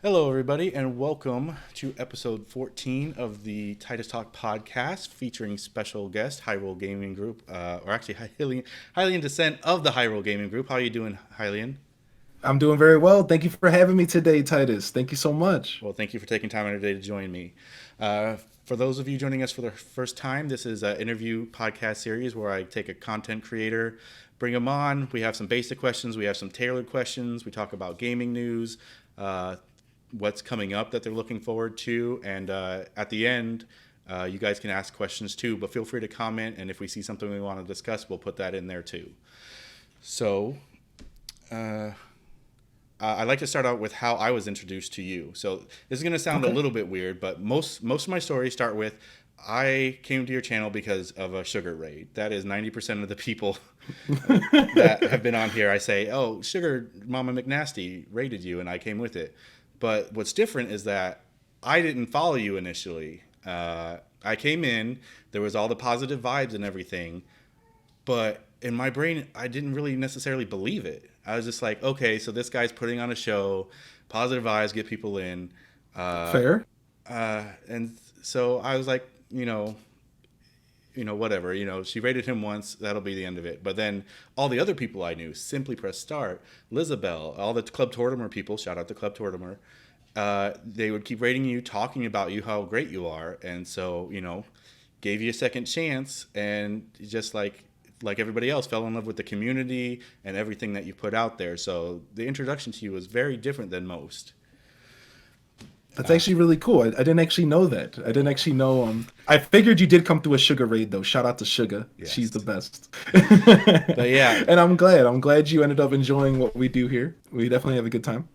Hello, everybody, and welcome to episode 14 of the Titus Talk podcast featuring special guest Hyrule Gaming Group, or actually Hylian Descent of the Hyrule Gaming Group. How are you doing, Hylian? I'm doing very well. Thank you for having me today, Titus. Thank you so much. Well, thank you for taking time out of your day to join me. Uh, for those of you joining us for the first time, this is an interview podcast series where I take a content creator, bring them on. We have some basic questions, we have some tailored questions, we talk about gaming news, uh, what's coming up that they're looking forward to, and at the end, you guys can ask questions too, but feel free to comment, and if we see something we want to discuss, we'll put that in there too. So, uh, I'd like to start out with how I was introduced to you. So this is going to sound a Okay. little bit weird, but most of my stories start with I came to your channel because of a sugar raid. That is 90% of the people that have been on here. I say, "Oh, Sugar Mama McNasty raided you," and I came with it. But what's different is that I didn't follow you initially. I came in, there was all the positive vibes and everything, but in my brain, I didn't really necessarily believe it. I was just like, okay, so this guy's putting on a show, positive vibes, get people in, uh, Fair. and so I was like, whatever. She rated him once. That'll be the end of it. But then all the other people I knew, Simply Press Start, Lizabelle, all the Club Tortimer people. Shout out to Club Tortimer. They would keep rating you, talking about you, how great you are, and so gave you a second chance, and just like everybody else, fell in love with the community and everything that you put out there. So the introduction to you was very different than most. That's actually really cool. I didn't actually know that. I didn't actually know. I figured you did come through a Sugar raid though. Shout out to Sugar. She's the Yes, best. but yeah, And I'm glad. I'm glad you ended up enjoying what we do here. We definitely have a good time.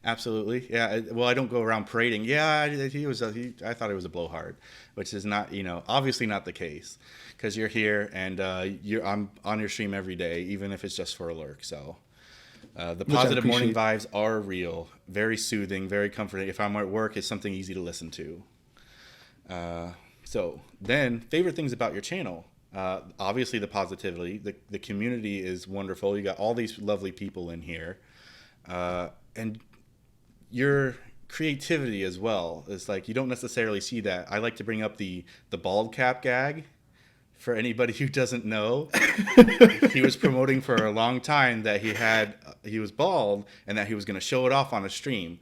absolutely. Yeah. Well, I don't go around parading. Yeah, he was. I thought he was a blowhard, which is not, obviously not the case, because you're here and I'm on your stream every day, even if it's just for a lurk. So the Which I positive morning appreciate. vibes are real, very soothing, very comforting. If I'm at work, it's something easy to listen to. So then, favorite things about your channel. Obviously, the positivity. The community is wonderful. You got all these lovely people in here, and your creativity as well. It's like you don't necessarily see that. I like to bring up the bald cap gag for anybody who doesn't know. He was promoting for a long time that he was bald and that he was going to show it off on a stream.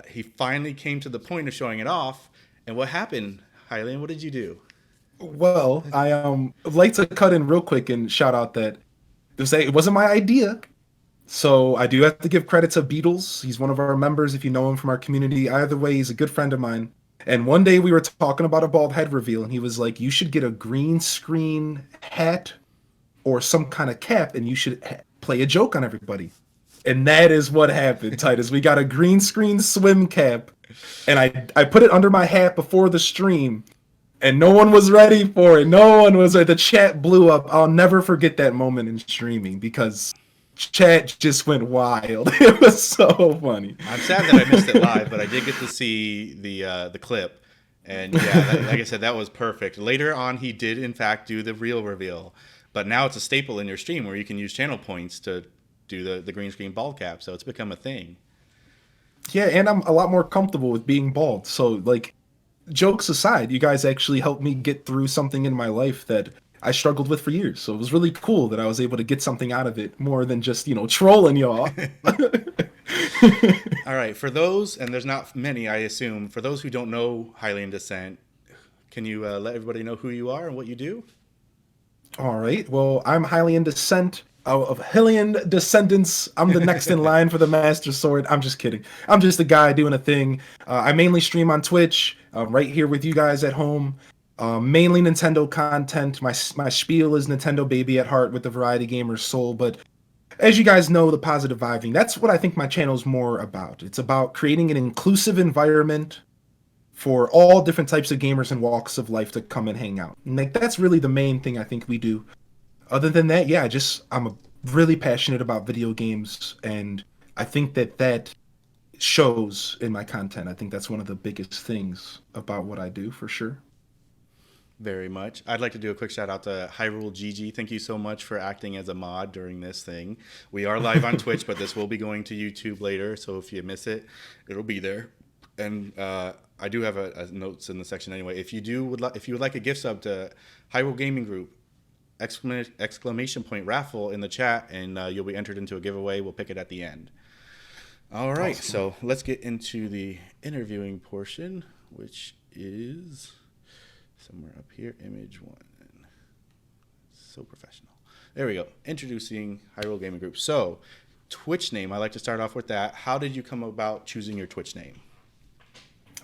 He finally came to the point of showing it off. And what happened, Hylian? What did you do? Well, I would like to cut in real quick and shout out that it wasn't my idea. So I do have to give credit to Beatles. He's one of our members, if you know him from our community. Either way, he's a good friend of mine. And one day we were talking about a bald head reveal, and he was like, "You should get a green screen hat or some kind of cap, and you should play a joke on everybody." And that is what happened, Titus. We got a green screen swim cap, and I put it under my hat before the stream, and no one was ready for it. No one was ready. The chat blew up. I'll never forget that moment in streaming because chat just went wild. It was so funny. I'm sad that I missed it live, but I did get to see the clip. And yeah, like I said, that was perfect. Later on, he did in fact do the real reveal, but now it's a staple in your stream where you can use channel points to do the green screen ball cap. So it's become a thing. Yeah, and I'm a lot more comfortable with being bald. So, like, jokes aside, you guys actually helped me get through something in my life that I struggled with for years. So it was really cool that I was able to get something out of it more than just, trolling y'all. All right, for those, and there's not many, I assume, for those who don't know Hylian Descent, can you let everybody know who you are and what you do? All right. Well, I'm Hylian descent of Hylian descendants. I'm the next in line for the Master Sword. I'm just kidding. I'm just a guy doing a thing. I mainly stream on Twitch, right here with you guys at home. Mainly Nintendo content. My spiel is Nintendo baby at heart with the variety gamer's soul. But as you guys know, the positive vibing. That's what I think my channel is more about. It's about creating an inclusive environment for all different types of gamers and walks of life to come and hang out. And like that's really the main thing I think we do. Other than that, yeah, really passionate about video games, and I think that shows in my content. I think that's one of the biggest things about what I do for sure. very much. I'd like to do a quick shout out to Hyrule Gigi. Thank you so much for acting as a mod during this thing. We are live on Twitch, but this will be going to YouTube later, so if you miss it, it'll be there. And I do have a notes in the section anyway. If you would like a gift sub to Hyrule Gaming Group, exclamation point raffle in the chat, and you'll be entered into a giveaway. We'll pick it at the end. All right, awesome. So let's get into the interviewing portion, which is somewhere up here, image 1. So professional. There we go. Introducing Hyrule Gaming Group. So, Twitch name, I like to start off with that. How did you come about choosing your Twitch name?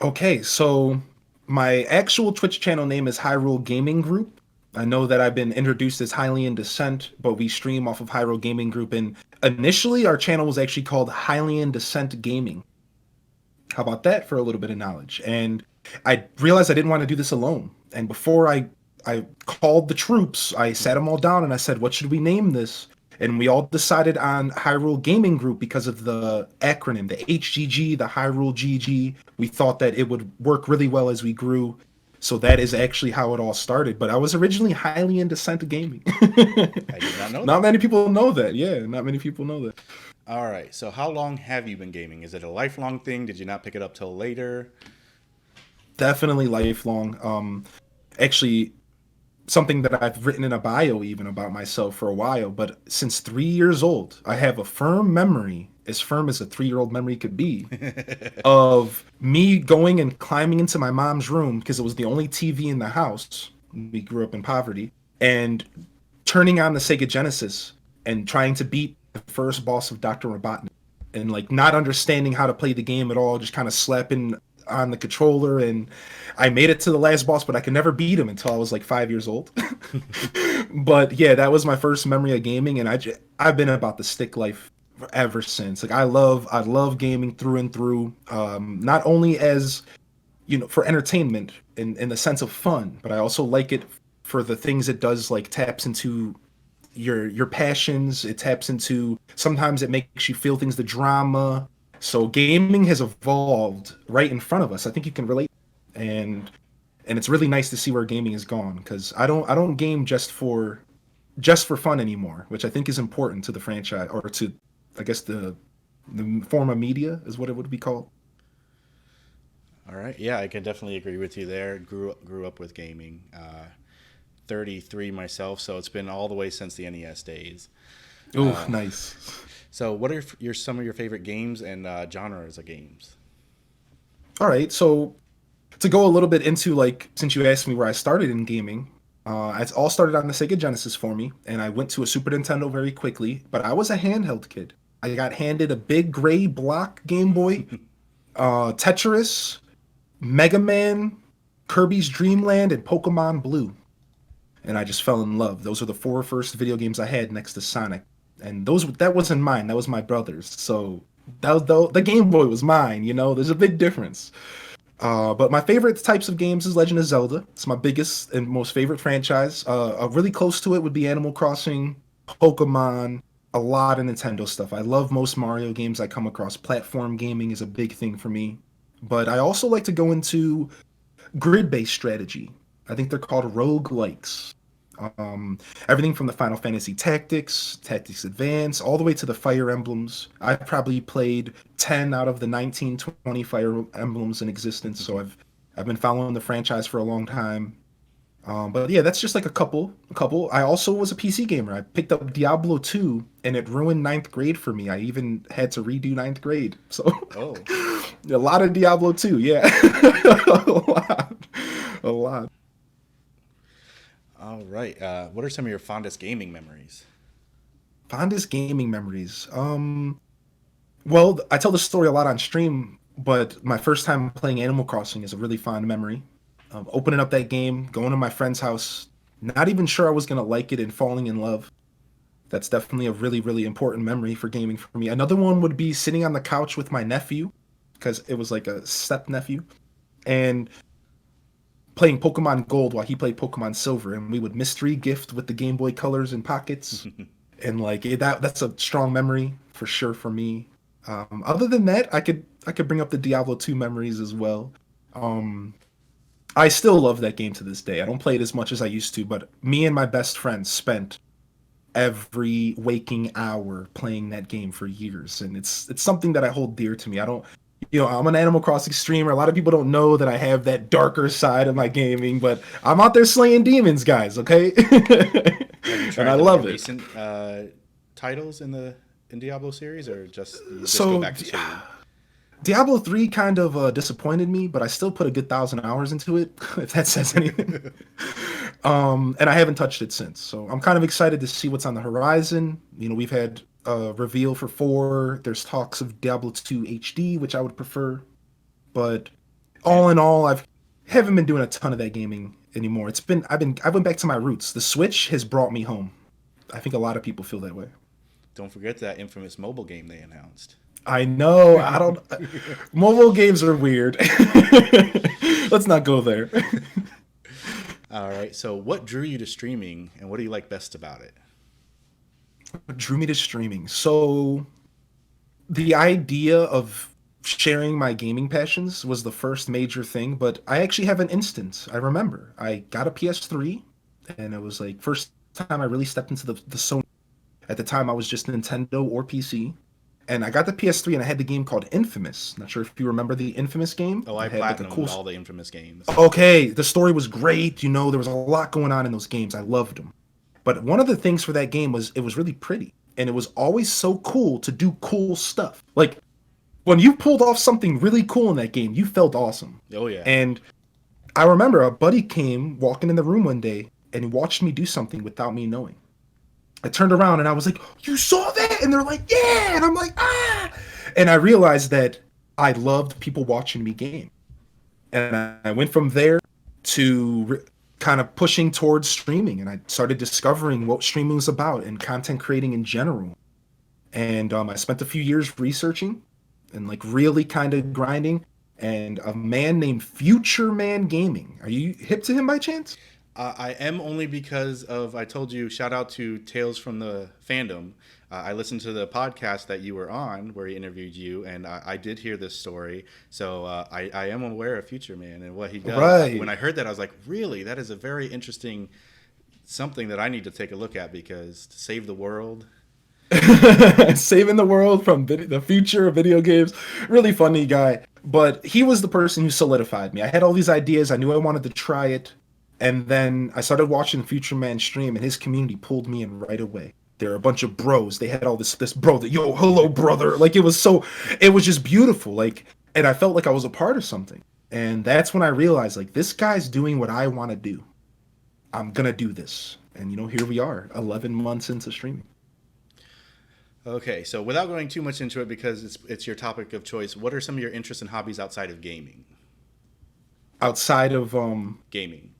Okay, so my actual Twitch channel name is Hyrule Gaming Group. I know that I've been introduced as Hylian Descent, but we stream off of Hyrule Gaming Group, and initially our channel was actually called Hylian Descent Gaming. How about that for a little bit of knowledge? And I realized I didn't want to do this alone. And before I called the troops, I sat them all down and I said, what should we name this? And we all decided on Hyrule Gaming Group because of the acronym, the HGG, the Hyrule GG. We thought that it would work really well as we grew. So that is actually how it all started. But I was originally Hylian Descent Gaming. I did not know that. Not many people know that. Yeah, not many people know that. All right. So how long have you been gaming? Is it a lifelong thing? Did you not pick it up till later? Definitely lifelong. Actually, something that I've written in a bio even about myself for a while, but since 3 years old, I have a firm memory, as firm as a 3-year-old memory could be, of me going and climbing into my mom's room because it was the only TV in the house. We grew up in poverty, and turning on the Sega Genesis and trying to beat the first boss of Dr. Robotnik, and like not understanding how to play the game at all, just kind of slapping on the controller, and I made it to the last boss, but I could never beat him until I was like 5 years old. But yeah, that was my first memory of gaming, and I've been about the stick life ever since. Like I love gaming through and through. Not only as, you know, for entertainment in the sense of fun, but I also like it for the things it does, like taps into your passions. It taps into, sometimes it makes you feel things, the drama. So gaming has evolved right in front of us. I think you can relate, and it's really nice to see where gaming has gone, because I don't game just for fun anymore, which I think is important to the franchise, or to, I guess, the form of media is what it would be called. All right, yeah, I can definitely agree with you there. Grew up with gaming. 33 myself, so it's been all the way since the NES days. Oh, nice. So what are some of your favorite games and genres of games? All right, so to go a little bit into, like, since you asked me where I started in gaming, it all started on the Sega Genesis for me, and I went to a Super Nintendo very quickly, but I was a handheld kid. I got handed a big gray block Game Boy, Tetris, Mega Man, Kirby's Dream Land, and Pokemon Blue. And I just fell in love. Those were the 4 first video games I had next to Sonic. And that wasn't mine, that was my brother's. So the Game Boy was mine, you know, there's a big difference. But my favorite types of games is Legend of Zelda. It's my biggest and most favorite franchise. Really close to it would be Animal Crossing, Pokemon, a lot of Nintendo stuff. I love most Mario games I come across. Platform gaming is a big thing for me. But I also like to go into grid-based strategy. I think they're called roguelikes. Everything from the Final Fantasy Tactics Advance, all the way to the Fire Emblems. I've probably played 10 out of the 1920 Fire Emblems in existence, so I've been following the franchise for a long time. But yeah, that's just like a couple. I also was a PC gamer. I picked up Diablo 2, and it ruined 9th grade for me. I even had to redo 9th grade. So a lot of Diablo 2, yeah. A lot. All right. What are some of your fondest gaming memories? Fondest gaming memories. Well, I tell this story a lot on stream, but my first time playing Animal Crossing is a really fond memory. Opening up that game, going to my friend's house, not even sure I was going to like it, and falling in love. That's definitely a really, really important memory for gaming for me. Another one would be sitting on the couch with my nephew, because it was like a step-nephew, and playing Pokemon Gold while he played Pokemon Silver, and we would mystery gift with the Game Boy colors and pockets. And like that's a strong memory for sure for me. Other than that, I could bring up the Diablo 2 memories as well. I still love that game to this day. I don't play it as much as I used to, but me and my best friend spent every waking hour playing that game for years, and it's something that I hold dear to me. I don't, I'm an Animal Crossing streamer. A lot of people don't know that I have that darker side of my gaming, but I'm out there slaying demons, guys. Okay, Have you and I tried the more love it. recent titles in Diablo series, or just you just go So back to two? Diablo 3 kind of disappointed me, but I still put a good 1,000 hours into it, if that says anything. And I haven't touched it since. So I'm kind of excited to see what's on the horizon. We've had a reveal for 4. There's talks of Diablo 2 HD, which I would prefer. But And all in all, I haven't been doing a ton of that gaming anymore. I went back to my roots. The Switch has brought me home. I think a lot of people feel that way. don't forget that infamous mobile game they announced. I know. I don't. Mobile games are weird. Let's not go there. All right. So, what drew you to streaming, and what do you like best about it? What drew me to streaming? So, the idea of sharing my gaming passions was the first major thing, but I actually have an instance. I remember I got a PS3, and it was like first time I really stepped into the Sony. At the time, I was just Nintendo or PC. And I got the PS3 and I had the game called Infamous. Not sure if you remember the Infamous game. Oh, I It had like a platinumed cool. all the infamous games. Okay, the story was great. There was a lot going on in those games. I loved them. But one of the things for that game was it was really pretty. And it was always so cool to do cool stuff. Like, when you pulled off something really cool in that game, you felt awesome. Oh yeah. And I remember a buddy came walking in the room one day and he watched me do something without me knowing. I turned around and I was like, "You saw that?" And they're like, "Yeah." And I'm like, "Ah." And I realized that I loved people watching me game. And I went from there to kind of pushing towards streaming. And I started discovering what streaming was about and content creating in general. And I spent a few years researching and like really kind of grinding. And a man named Future Man Gaming. Are you hip to him by chance? I am only because of I told you. Shout out to Tales from the Fandom. I listened to the podcast that you were on where he interviewed you, and I did hear this story. So I am aware of Future Man and what he does. Right. When I heard that, I was like, really? That is a very interesting something that I need to take a look at because to save the world. Saving the world from the future of video games. Really funny guy. But he was the person who solidified me. I had all these ideas. I knew I wanted to try it. And then I started watching Future Man stream, and his community pulled me in right away. There were a bunch of bros. They had all this bro that, yo, hello, brother. Like, it was just beautiful. Like, and I felt like I was a part of something. And that's when I realized, like, this guy's doing what I want to do. I'm going to do this. And, here we are, 11 months into streaming. Okay, so without going too much into it because it's your topic of choice, what are some of your interests and hobbies outside of gaming? Outside of Gaming.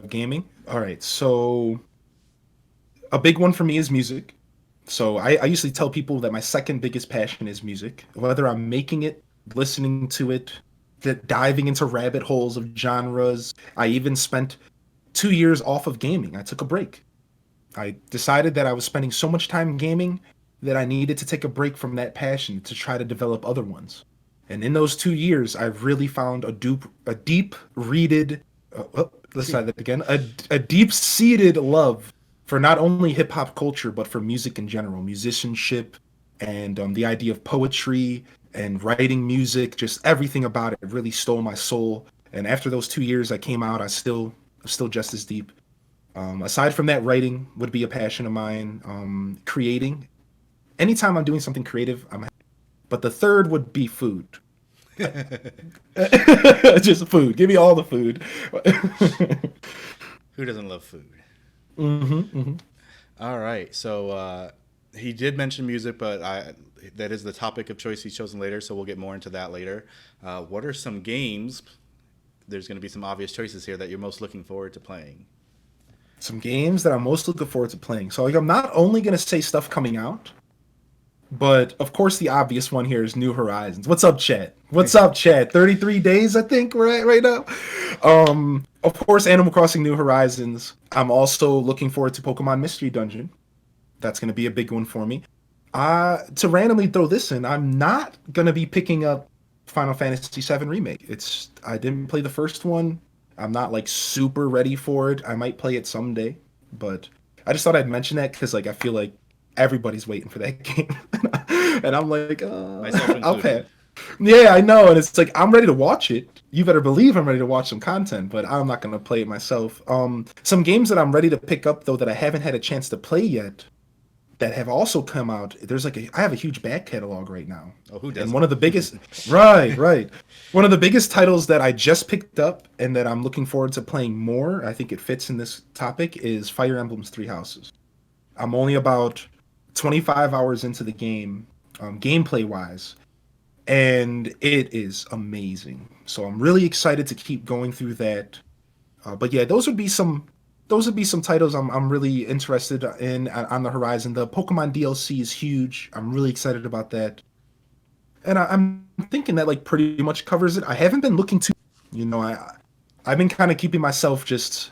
gaming. All right, so a big one for me is music. So I usually tell people that my second biggest passion is music. Whether I'm making it, listening to it, diving into rabbit holes of genres. I even spent 2 years off of gaming. I took a break. I decided that I was spending so much time gaming that I needed to take a break from that passion to try to develop other ones. And in those 2 years, I've really found a deep rooted, let's try that again, a deep seated love for not only hip hop culture, but for music in general, musicianship, and the idea of poetry and writing music, just everything about it really stole my soul. And after those 2 years, I came out, I'm still just as deep. Aside from that, writing would be a passion of mine. Creating. Anytime I'm doing something creative, I'm happy. But the third would be food. Just food. Give me all the food. Who doesn't love food? Hmm. Hmm. All right, so he did mention music, but that is the topic of choice he's chosen later, so we'll get more into that later. What are some games? There's going to be some obvious choices here that you're most looking forward to playing. Some games that I'm most looking forward to playing. So like, I'm not only going to say stuff coming out, but of course the obvious one here is New Horizons. What's up, chat? What's up, chat? 33 days, I think, right now. Of course, Animal Crossing New Horizons. I'm also looking forward to Pokemon Mystery Dungeon. That's going to be a big one for me. To randomly throw this in, I'm not going to be picking up Final Fantasy VII Remake. I didn't play the first one. I'm not like super ready for it. I might play it someday, but I just thought I'd mention that because like I feel like everybody's waiting for that game, and I'm like, Myself I'll included. pay. Yeah, I know, and it's like I'm ready to watch it. You better believe I'm ready to watch some content, but I'm not gonna play it myself. Some games that I'm ready to pick up though that I haven't had a chance to play yet that have also come out. I have a huge back catalog right now, Oh, who and doesn't? one of the biggest, right, one of the biggest titles that I just picked up and that I'm looking forward to playing more. I think it fits in this topic is Fire Emblem's Three Houses. I'm only about 25 hours into the game, gameplay wise, and it is amazing. So I'm really excited to keep going through that. But yeah, those would be some titles I'm really interested in on the horizon. The Pokemon DLC is huge. I'm really excited about that, and I'm thinking that like pretty much covers it. I haven't been looking too, I've been kind of keeping myself just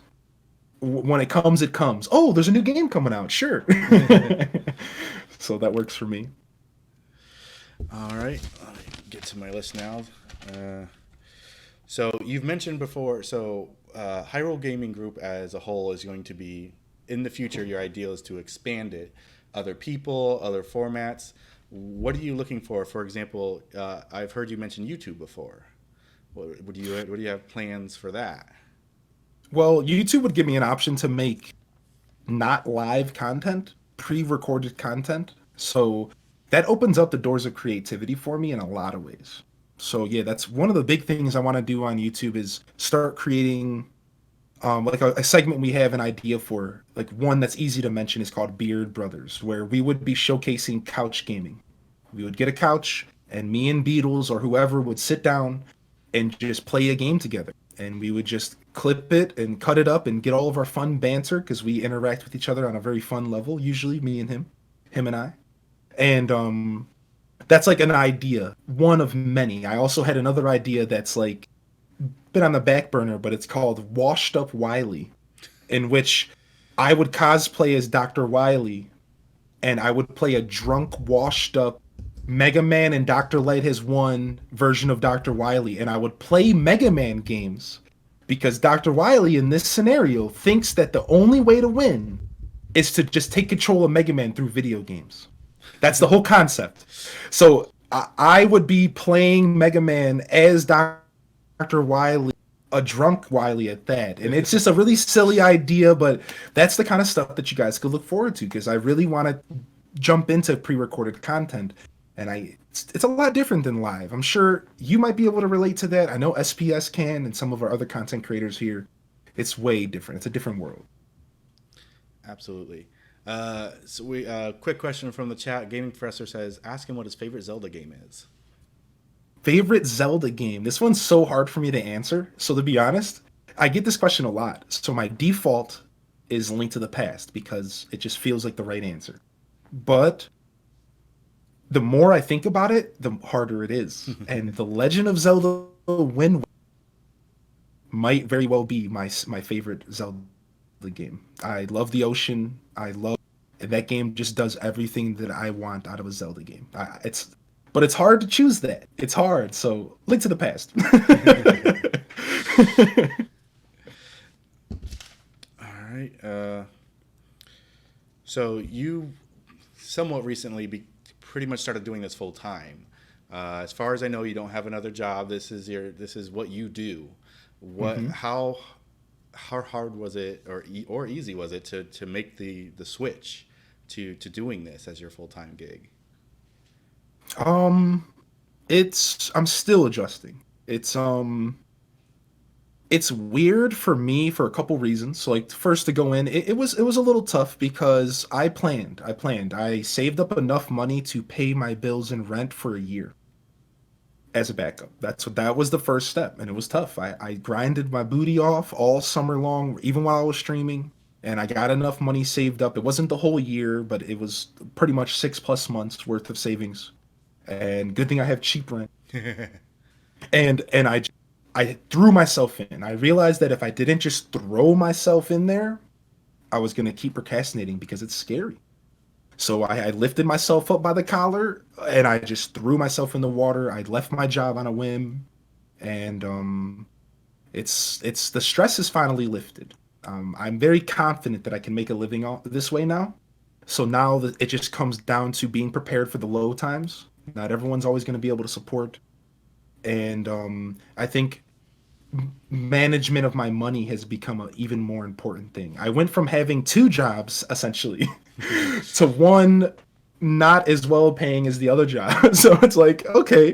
when it comes, it comes. Oh, there's a new game coming out. Sure. So that works for me. All right, let me get to my list now. So you've mentioned before, Hyrule Gaming Group as a whole is going to be, in the future, your ideal is to expand it. Other people, other formats. What are you looking for? For example, I've heard you mention YouTube before. What do you have plans for that? Well, YouTube would give me an option to make not live content, pre-recorded content. So that opens up the doors of creativity for me in a lot of ways. So yeah, that's one of the big things I want to do on YouTube is start creating like a segment we have an idea for. Like one that's easy to mention is called Beard Brothers, where we would be showcasing couch gaming. We would get a couch and me and Beatles or whoever would sit down and just play a game together. And we would just clip it and cut it up and get all of our fun banter because we interact with each other on a very fun level, usually me and him and I. And that's like an idea, one of many. I also had another idea that's like been on the back burner, but it's called Washed Up Wily, in which I would cosplay as Dr. Wily and I would play a drunk, washed up Mega Man and Dr. Light has won version of Dr. Wily, and I would play Mega Man games because Dr. Wily in this scenario thinks that the only way to win is to just take control of Mega Man through video games. That's the whole concept. So I would be playing Mega Man as Dr. Wily, a drunk Wily at that. And it's just a really silly idea, but that's the kind of stuff that you guys could look forward to because I really want to jump into pre-recorded content. And it's a lot different than live. I'm sure you might be able to relate to that. I know SPS can and some of our other content creators here. It's way different. It's a different world. Absolutely. Quick question from the chat. Gaming Professor says, ask him what his favorite Zelda game is. Favorite Zelda game? This one's so hard for me to answer. So to be honest, I get this question a lot. So my default is Link to the Past because it just feels like the right answer. But the more I think about it, the harder it is. And The Legend of Zelda Wind Waker might very well be my favorite Zelda game. I love the ocean. That game just does everything that I want out of a Zelda game. But it's hard to choose that. It's hard. So Link to the Past. All right. So you somewhat recently pretty much started doing this full time. As far as I know, you don't have another job. This is what you do. How hard was it, or easy was it to make the switch to doing this as your full time gig? I'm still adjusting. It's weird for me for a couple reasons. So like first to go in, it was a little tough because I planned. I saved up enough money to pay my bills and rent for a year as a backup. That was the first step, and it was tough. I grinded my booty off all summer long, even while I was streaming, and I got enough money saved up. It wasn't the whole year, but it was pretty much 6+ months worth of savings. And good thing I have cheap rent. And I threw myself in. I realized that if I didn't just throw myself in there, I was going to keep procrastinating because it's scary. So I lifted myself up by the collar and I just threw myself in the water. I left my job on a whim, and it's the stress is finally lifted. I'm very confident that I can make a living this way now. So now it just comes down to being prepared for the low times. Not everyone's always going to be able to support, and I think management of my money has become an even more important thing. I went from having two jobs essentially to one not as well paying as the other job. So it's like, okay,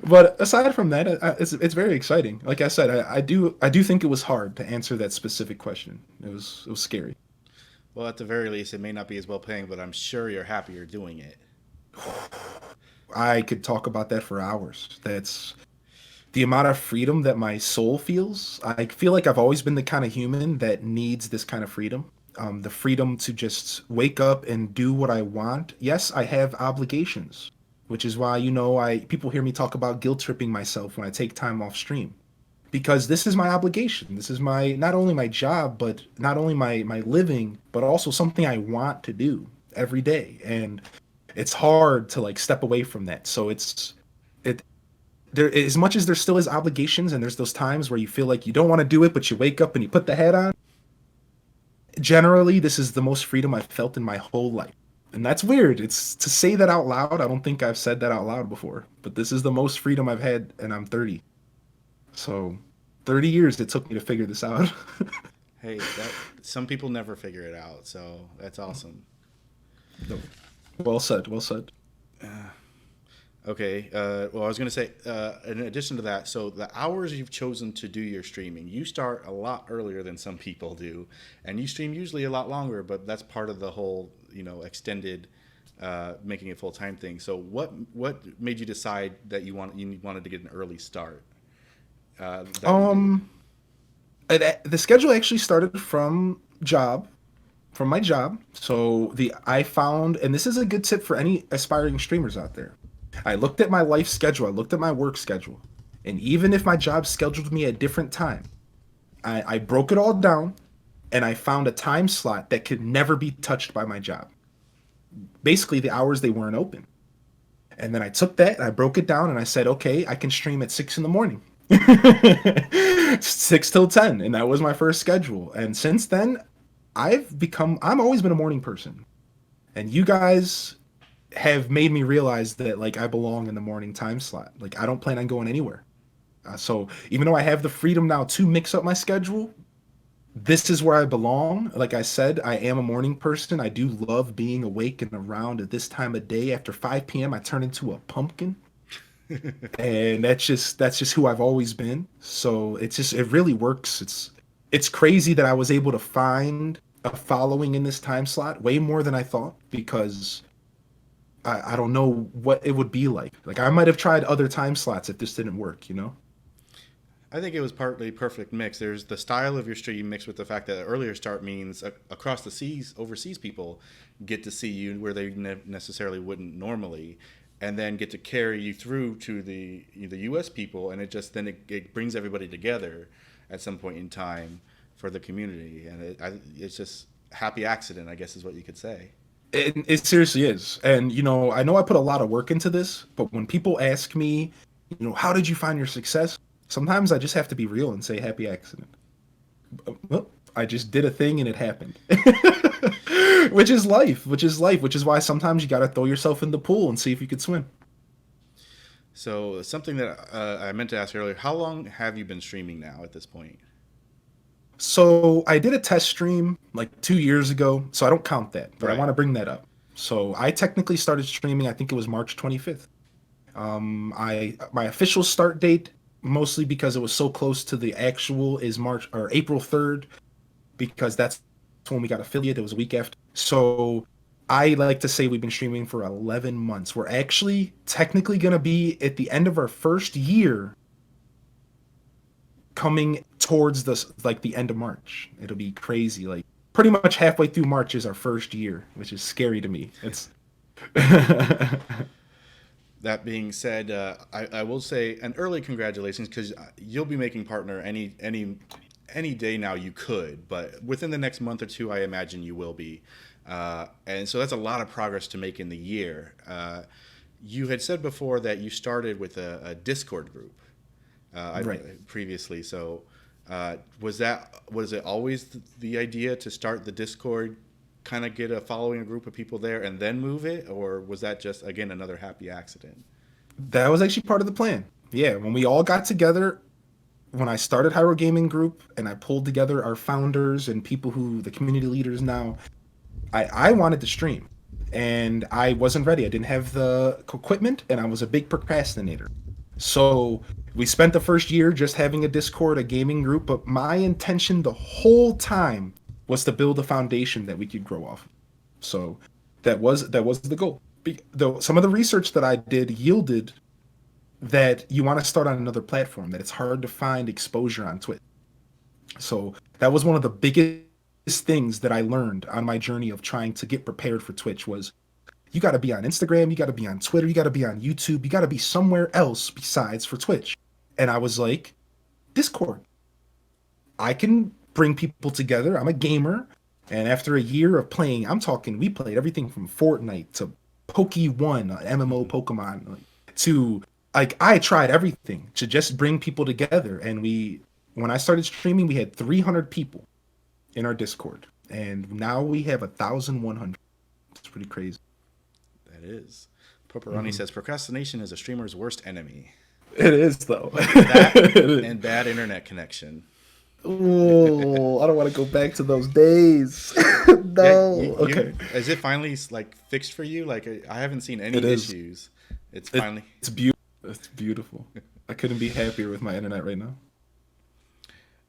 but aside from that, it's very exciting. Like I said, I do think it was hard to answer that specific question. It was scary. Well, at the very least, it may not be as well paying, but I'm sure you're happy you're doing it. I could talk about that for hours. That's the amount of freedom that my soul feels. I feel like I've always been the kind of human that needs this kind of freedom. The freedom to just wake up and do what I want. Yes, I have obligations, which is why, I people hear me talk about guilt tripping myself when I take time off stream. Because this is my obligation. This is my not only my job, but not only my living, but also something I want to do every day. And it's hard to like step away from that. So it there, as much as there still is obligations, and there's those times where you feel like you don't want to do it, but you wake up and you put the hat on. Generally, this is the most freedom I've felt in my whole life. And that's weird. It's to say that out loud. I don't think I've said that out loud before, but this is the most freedom I've had, and I'm 30. So 30 years it took me to figure this out. Hey, some people never figure it out, so that's awesome. No. Well said. Well said. Okay. Well, I was going to say, in addition to that, so the hours you've chosen to do your streaming, you start a lot earlier than some people do, and you stream usually a lot longer. But that's part of the whole, extended, making it full time thing. So, what made you decide that you wanted to get an early start? The schedule actually started from my job. So I found, and this is a good tip for any aspiring streamers out there. I looked at my life schedule, I looked at my work schedule, and even if my job scheduled me at a different time, I broke it all down, and I found a time slot that could never be touched by my job. Basically, the hours they weren't open. And then I took that, and I broke it down, and I said, okay, I can stream at 6 in the morning. 6 till 10, and that was my first schedule. And since then, I'm always been a morning person. And you guys have made me realize that like I belong in the morning time slot. Like I don't plan on going anywhere. So even though I have the freedom now to mix up my schedule, this is where I belong. Like I said, I am a morning person. I do love being awake and around at this time of day. After 5 p.m., I turn into a pumpkin. And that's just who I've always been. So it really works. It's crazy that I was able to find a following in this time slot way more than I thought, because I don't know what it would be like. Like I might have tried other time slots if this didn't work. I think it was partly perfect mix. There's the style of your stream mixed with the fact that earlier start means across the seas, overseas people get to see you where they necessarily wouldn't normally, and then get to carry you through to the U.S. people, and it brings everybody together at some point in time for the community, and it's just happy accident, I guess, is what you could say. It seriously is. And I know I put a lot of work into this, but when people ask me, how did you find your success? Sometimes I just have to be real and say happy accident. Well, I just did a thing and it happened. Which is life, which is why sometimes you got to throw yourself in the pool and see if you could swim. So something that I meant to ask earlier, how long have you been streaming now at this point? So I did a test stream like 2 years ago, so I don't count that, but Right. I want to bring that up. So I technically started streaming, I think it was March 25th. My official start date, mostly because it was so close to the actual, is April 3rd, because that's when we got affiliate. It was a week after. So I like to say we've been streaming for 11 months. We're actually technically going to be at the end of our first year, coming towards the end of March. It'll be crazy. Like pretty much halfway through March is our first year, which is scary to me. It's That being said, I will say an early congratulations, because you'll be making partner any day now you could, but within the next month or two, I imagine you will be. And so that's a lot of progress to make in the year. You had said before that you started with a Discord group Right. previously. So was it always the idea to start the Discord, kind of get a following, a group of people there, and then move it, or was that just again another happy accident? That was actually part of the plan. Yeah, when we all got together, when I started Hyrule Gaming Group and I pulled together our founders and people who the community leaders now, I wanted to stream and I wasn't ready. I didn't have the equipment and I was a big procrastinator. So we spent the first year just having a Discord, a gaming group, but my intention the whole time was to build a foundation that we could grow off. So that was the goal. Though some of the research that I did yielded that you want to start on another platform, that it's hard to find exposure on Twitch. So that was one of the biggest things that I learned on my journey of trying to get prepared for Twitch was you got to be on Instagram, you got to be on Twitter, you got to be on YouTube, you got to be somewhere else besides for Twitch. And I was like, Discord. I can bring people together. I'm a gamer. And after a year of playing, I'm talking, we played everything from Fortnite to Poke One, MMO Pokemon, to like I tried everything to just bring people together. And when I started streaming, we had 300 people in our Discord, and now we have 1,100. It's pretty crazy. That is. Poperoni says procrastination is a streamer's worst enemy. It is though. That and bad internet connection. Oh, I don't want to go back to those days. No. Yeah, Okay. Is it finally like fixed for you? Like I haven't seen any It is. issues. It's finally. It's beautiful. It's beautiful. I couldn't be happier with my internet right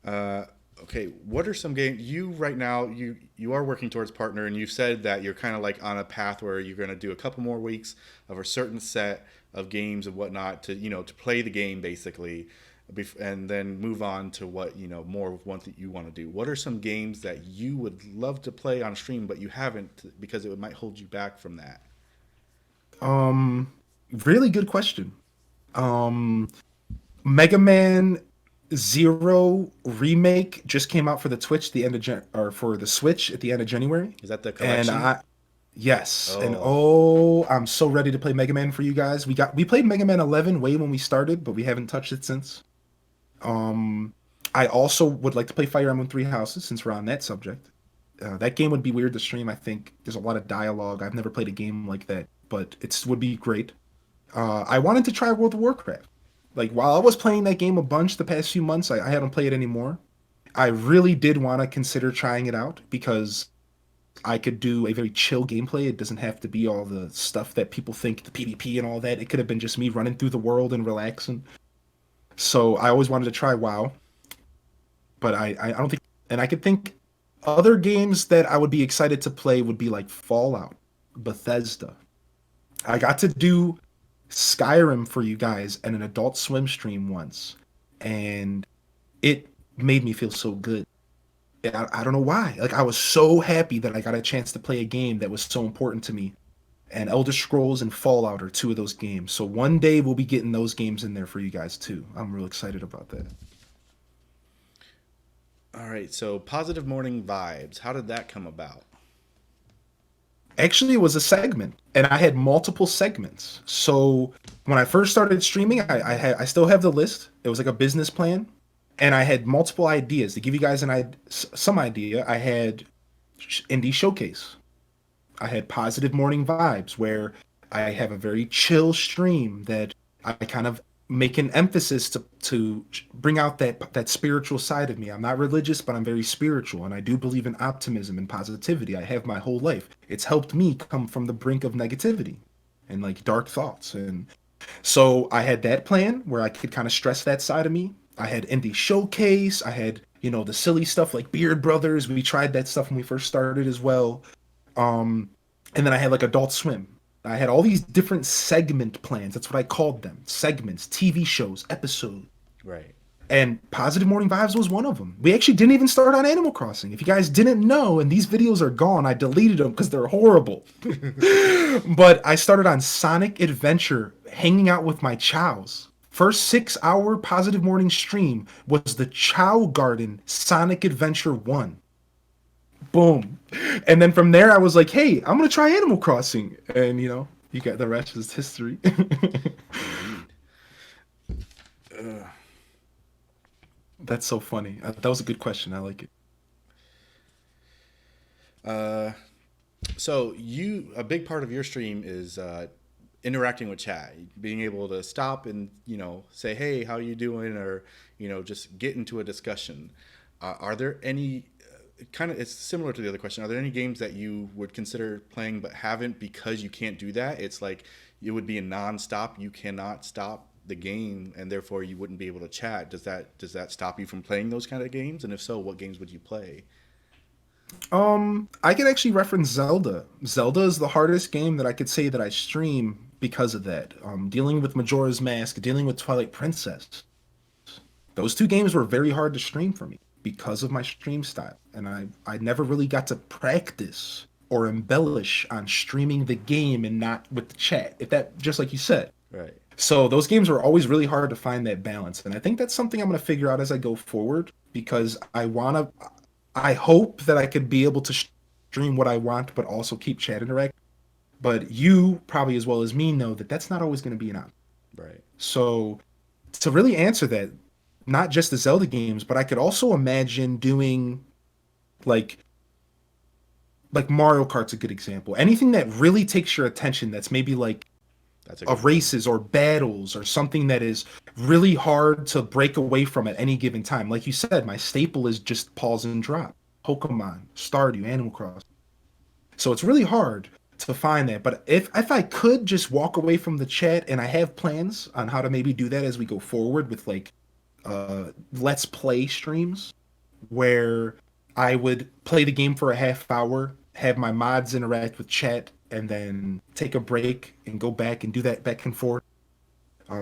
now. Okay, what are some games you right now? You are working towards partner, and you've said that you're kind of like on a path where you're going to do a couple more weeks of a certain set of games and whatnot to play the game basically, and then move on to what more of what that you want to do. What are some games that you would love to play on stream but you haven't because it might hold you back from that? Really good question. Mega Man Zero remake just came out for the Twitch the end of or for the Switch at the end of January. Is that the And collection? yes, and I'm so ready to play Mega Man for you guys. We played Mega Man 11 way when we started, but we haven't touched it since. I also would like to play Fire Emblem Three Houses since we're on that subject. That game would be weird to stream. I think there's a lot of dialogue. I've never played a game like that, but it would be great. I wanted to try World of Warcraft. Like while I was playing that game a bunch the past few months, I haven't played it anymore. I really did want to consider trying it out because I could do a very chill gameplay. It doesn't have to be all the stuff that people think, the PvP and all that. It could have been just me running through the world and relaxing. So I always wanted to try WoW, but I don't think, and I could think other games that I would be excited to play would be like Fallout, Bethesda. I got to do Skyrim for you guys and an Adult Swim stream once, and it made me feel so good. I don't know why. Like I was so happy that I got a chance to play a game that was so important to me. And Elder Scrolls and Fallout are two of those games. So one day we'll be getting those games in there for you guys too. I'm real excited about that. All right, so Positive Morning Vibes. How did that come about? Actually, it was a segment, and I had multiple segments. So when I first started streaming, I still have the list. It was like a business plan, and I had multiple ideas to give you guys some idea. I had Indie Showcase. I had Positive Morning Vibes, where I have a very chill stream that I kind of make an emphasis to bring out that spiritual side of me. I'm not religious, but I'm very spiritual, and I do believe in optimism and positivity. I have my whole life. It's helped me come from the brink of negativity and like dark thoughts. And so I had that plan where I could kind of stress that side of me. I had Indie Showcase. I had, the silly stuff like Beard Brothers. We tried that stuff when we first started as well. And then I had like Adult Swim. I had all these different segment plans. That's what I called them. Segments, TV shows, episodes. Right. And Positive Morning Vibes was one of them. We actually didn't even start on Animal Crossing. If you guys didn't know, and these videos are gone, I deleted them because they're horrible. But I started on Sonic Adventure, hanging out with my chows. First 6-hour Positive Morning stream was the Chow Garden Sonic Adventure 1. Boom. And then from there, I was like, hey, I'm going to try Animal Crossing. And, you got the rest is history. Indeed. That's so funny. That was a good question. I like it. Uh, so a big part of your stream is interacting with chat, being able to stop and say, "Hey, how you doing?" or just get into a discussion. Are there any kind of? It's similar to the other question. Are there any games that you would consider playing but haven't because you can't do that? It's like it would be a non-stop. You cannot stop the game, and therefore you wouldn't be able to chat. Does that stop you from playing those kind of games? And if so, what games would you play? I could actually reference Zelda. Zelda is the hardest game that I could say that I stream because of that. Dealing with Majora's Mask, dealing with Twilight Princess. Those two games were very hard to stream for me because of my stream style. And I never really got to practice or embellish on streaming the game and not with the chat. If that, just like you said. Right. So those games were always really hard to find that balance. And I think that's something I'm going to figure out as I go forward because I hope that I could be able to stream what I want, but also keep chat interact. But you probably as well as me know that that's not always going to be an option. Right. So to really answer that, not just the Zelda games, but I could also imagine doing like Mario Kart's a good example. Anything that really takes your attention, that's maybe like That's a of good one. races or battles or something that is really hard to break away from at any given time. Like you said, my staple is just pause and drop. Pokemon, Stardew, Animal Crossing. So it's really hard to find that. But if I could just walk away from the chat, and I have plans on how to maybe do that as we go forward with like let's play streams where I would play the game for a half hour, have my mods interact with chat, and then take a break and go back and do that back and forth.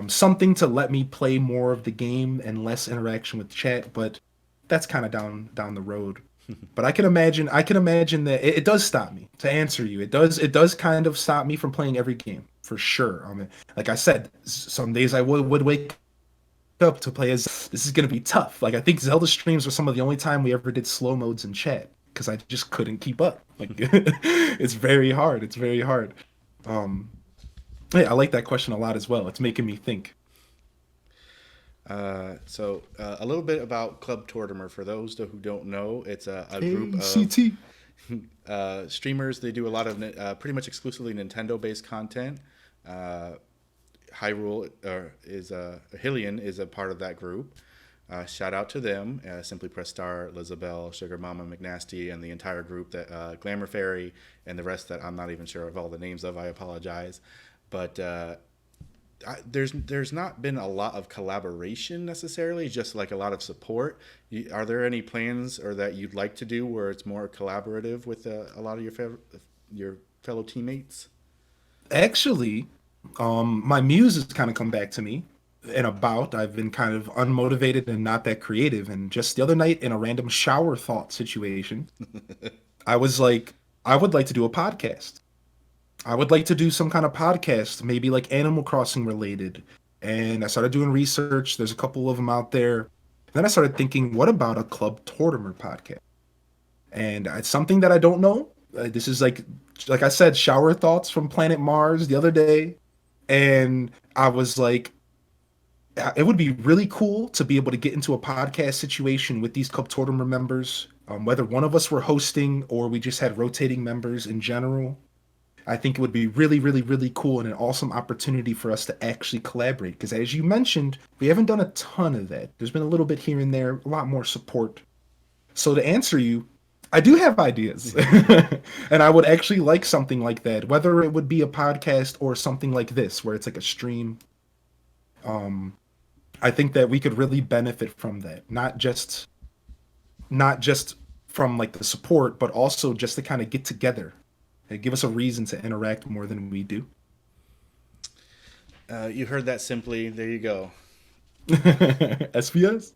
Something to let me play more of the game and less interaction with chat, but that's kind of down the road. But I can imagine that it does stop me. To answer you, it does kind of stop me from playing every game for sure. I mean, like I said, some days I would wake up to play as this is gonna be tough. Like I think Zelda streams were some of the only time we ever did slow modes in chat because I just couldn't keep up. Like it's very hard. It's very hard. Um, yeah, I like that question a lot as well. It's making me think. So a little bit about Club Tortimer. For those who don't know, it's a group of ACT. streamers. They do a lot of pretty much exclusively Nintendo-based content. Uh, Hyrule is Hylian is a part of that group. Shout out to them. Simply Press Star, Lizabelle, Sugar Mama McNasty, and the entire group that Glamour Fairy and the rest that I'm not even sure of all the names of. I apologize, but there's not been a lot of collaboration necessarily, just like a lot of support. Are there any plans or that you'd like to do where it's more collaborative with a lot of your fellow teammates? Actually, my muse has kind of come back to me in a bout. I've been kind of unmotivated and not that creative. And just the other night, in a random shower thought situation, I was like, I would like to do a podcast. I would like to do some kind of podcast, maybe like Animal Crossing related. And I started doing research. There's a couple of them out there. Then I started thinking, what about a Club Tortimer podcast? And it's something that I don't know. This is like I said, shower thoughts from Planet Mars the other day, and I was like, it would be really cool to be able to get into a podcast situation with these Club Tortimer members, whether one of us were hosting or we just had rotating members in general. I think it would be really, really, really cool and an awesome opportunity for us to actually collaborate. Because as you mentioned, we haven't done a ton of that. There's been a little bit here and there, a lot more support. So to answer you, I do have ideas. And I would actually like something like that, whether it would be a podcast or something like this, where it's like a stream. Um, I think that we could really benefit from that. Not just from like the support, but also just to kind of get together and give us a reason to interact more than we do. You heard that simply. There you go. SBS?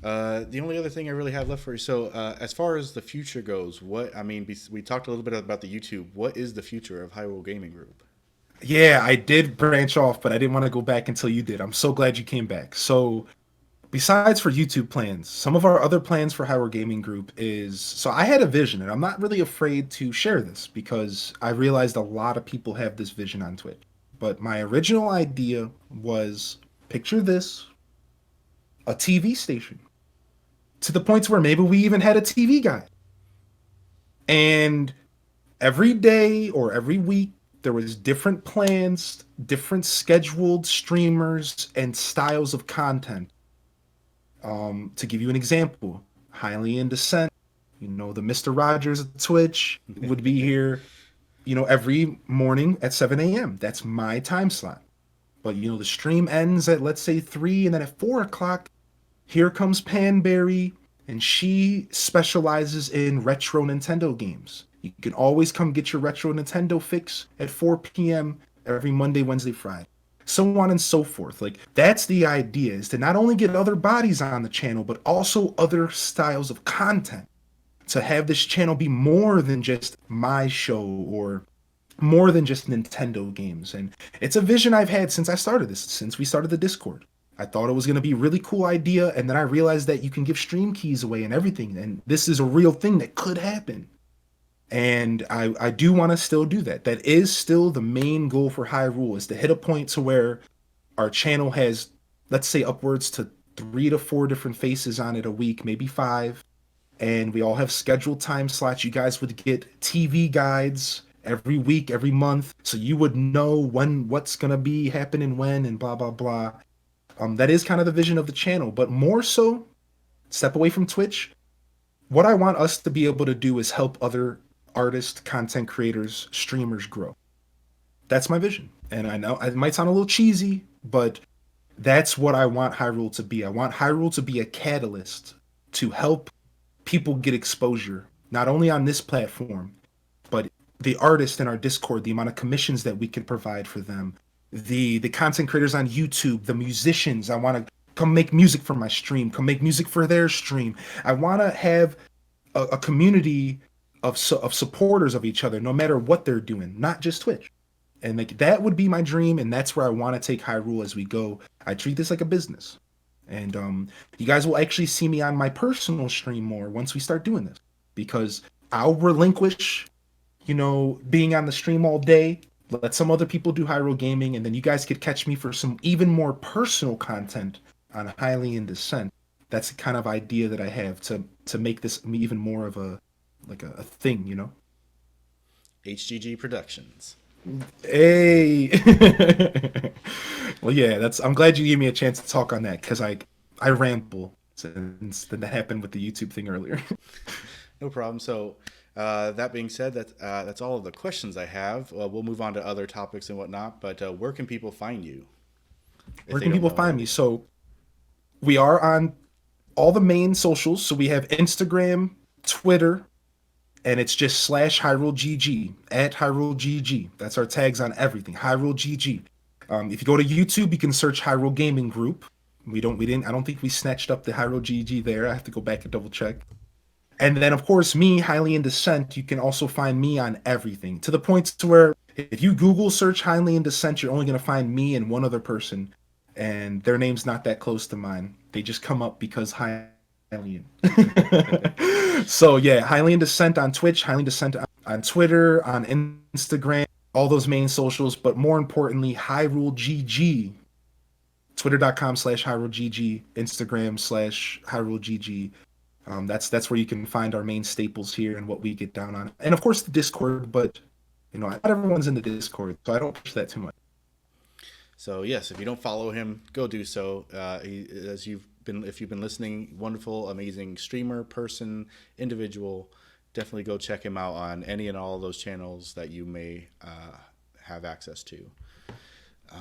The only other thing I really have left for you. So, as far as the future goes, we talked a little bit about the YouTube. What is the future of Hyrule Gaming Group? Yeah, I did branch off, but I didn't want to go back until you did. I'm so glad you came back. So besides for YouTube plans, some of our other plans for Hyrule Gaming Group is, so I had a vision, and I'm not really afraid to share this because I realized a lot of people have this vision on Twitch. But my original idea was, picture this, a TV station, to the points where maybe we even had a TV guide. And every day or every week, there was different plans, different scheduled streamers, and styles of content. To give you an example, Hylian Descent, the Mr. Rogers of Twitch would be here, every morning at 7 a.m. That's my time slot. But, the stream ends at, let's say, 3, and then at 4 o'clock, here comes Panberry, and she specializes in retro Nintendo games. You can always come get your retro Nintendo fix at 4 p.m. every Monday, Wednesday, Friday. So on and so forth. Like, that's the idea, is to not only get other bodies on the channel, but also other styles of content. To have this channel be more than just my show or more than just Nintendo games. And it's a vision I've had since I started this, since we started the Discord. I thought it was going to be a really cool idea, and then I realized that you can give stream keys away and everything, and this is a real thing that could happen. And I do want to still do that. That is still the main goal for Hyrule, is to hit a point to where our channel has, let's say, upwards to 3 to 4 different faces on it a week, maybe 5. And we all have scheduled time slots. You guys would get TV guides every week, every month, so you would know what's going to be happening when and blah, blah, blah. That is kind of the vision of the channel. But more so, step away from Twitch, what I want us to be able to do is help other artists, content creators, streamers grow. That's my vision. And I know it might sound a little cheesy, but that's what I want Hyrule to be. I want Hyrule to be a catalyst to help people get exposure, not only on this platform, but the artists in our Discord, the amount of commissions that we can provide for them, the content creators on YouTube, the musicians. I want to come make music for my stream, come make music for their stream. I want to have a community of supporters of each other, no matter what they're doing, not just Twitch. And like, that would be my dream, and that's where I want to take Hyrule as we go. I treat this like a business. And you guys will actually see me on my personal stream more once we start doing this, because I'll relinquish, being on the stream all day, let some other people do Hyrule Gaming, and then you guys could catch me for some even more personal content on Hylian Descent. That's the kind of idea that I have to make this even more of a thing, HGG Productions. Hey. Well, yeah, I'm glad you gave me a chance to talk on that, because I ramble since that happened with the YouTube thing earlier. No problem. So that being said, that's all of the questions I have. We'll move on to other topics and whatnot, but where can people find you? Where can people find me? So we are on all the main socials. So we have Instagram, Twitter, and it's just /HyruleGG, @HyruleGG. That's our tags on everything, HyruleGG. If you go to YouTube, you can search Hyrule Gaming Group. I don't think we snatched up the Hyrule GG there. I have to go back and double check. And then, of course, me, Hylian Descent, you can also find me on everything, to the point to where if you Google search Hylian Descent, you're only going to find me and one other person, and their name's not that close to mine. They just come up because Hylian. So yeah, Hylian Descent on Twitch, Hylian Descent on Twitter, on Instagram, all those main socials, but more importantly, Hyrule GG. Twitter.com/HyruleGG, Instagram /HyruleGG. That's where you can find our main staples here and what we get down on. And of course the Discord, but not everyone's in the Discord, so I don't push that too much. So yes, if you don't follow him, go do so. If you've been listening, wonderful, amazing streamer, person, individual, definitely go check him out on any and all of those channels that you may have access to.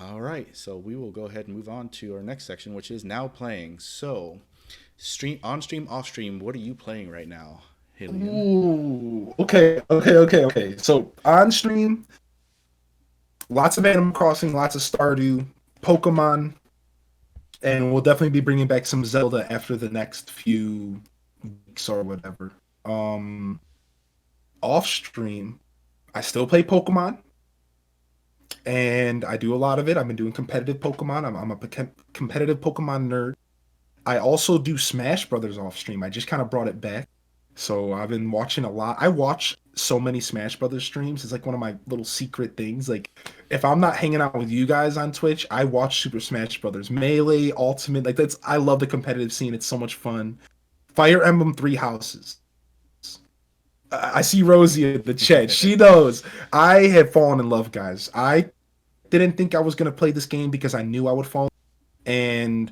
All right, so we will go ahead and move on to our next section, which is now playing. So, on stream, off stream, what are you playing right now, Hylian? Ooh, okay. So on stream, lots of Animal Crossing, lots of Stardew, Pokemon, and we'll definitely be bringing back some Zelda after the next few weeks or whatever. Off stream, I still play Pokemon, and I do a lot of it. I've been doing competitive Pokemon. I'm a competitive Pokemon nerd. I also do Smash Brothers off stream. I just kind of brought it back. So I've been watching a lot. I watch so many Smash Brothers streams. It's like one of my little secret things. Like if I'm not hanging out with you guys on Twitch, I watch Super Smash Brothers, Melee, Ultimate. Like that's I love the competitive scene. It's so much fun. Fire Emblem Three Houses. I see Rosie in the chat. She knows. I have fallen in love, guys. I didn't think I was gonna play this game because I knew I would fall, and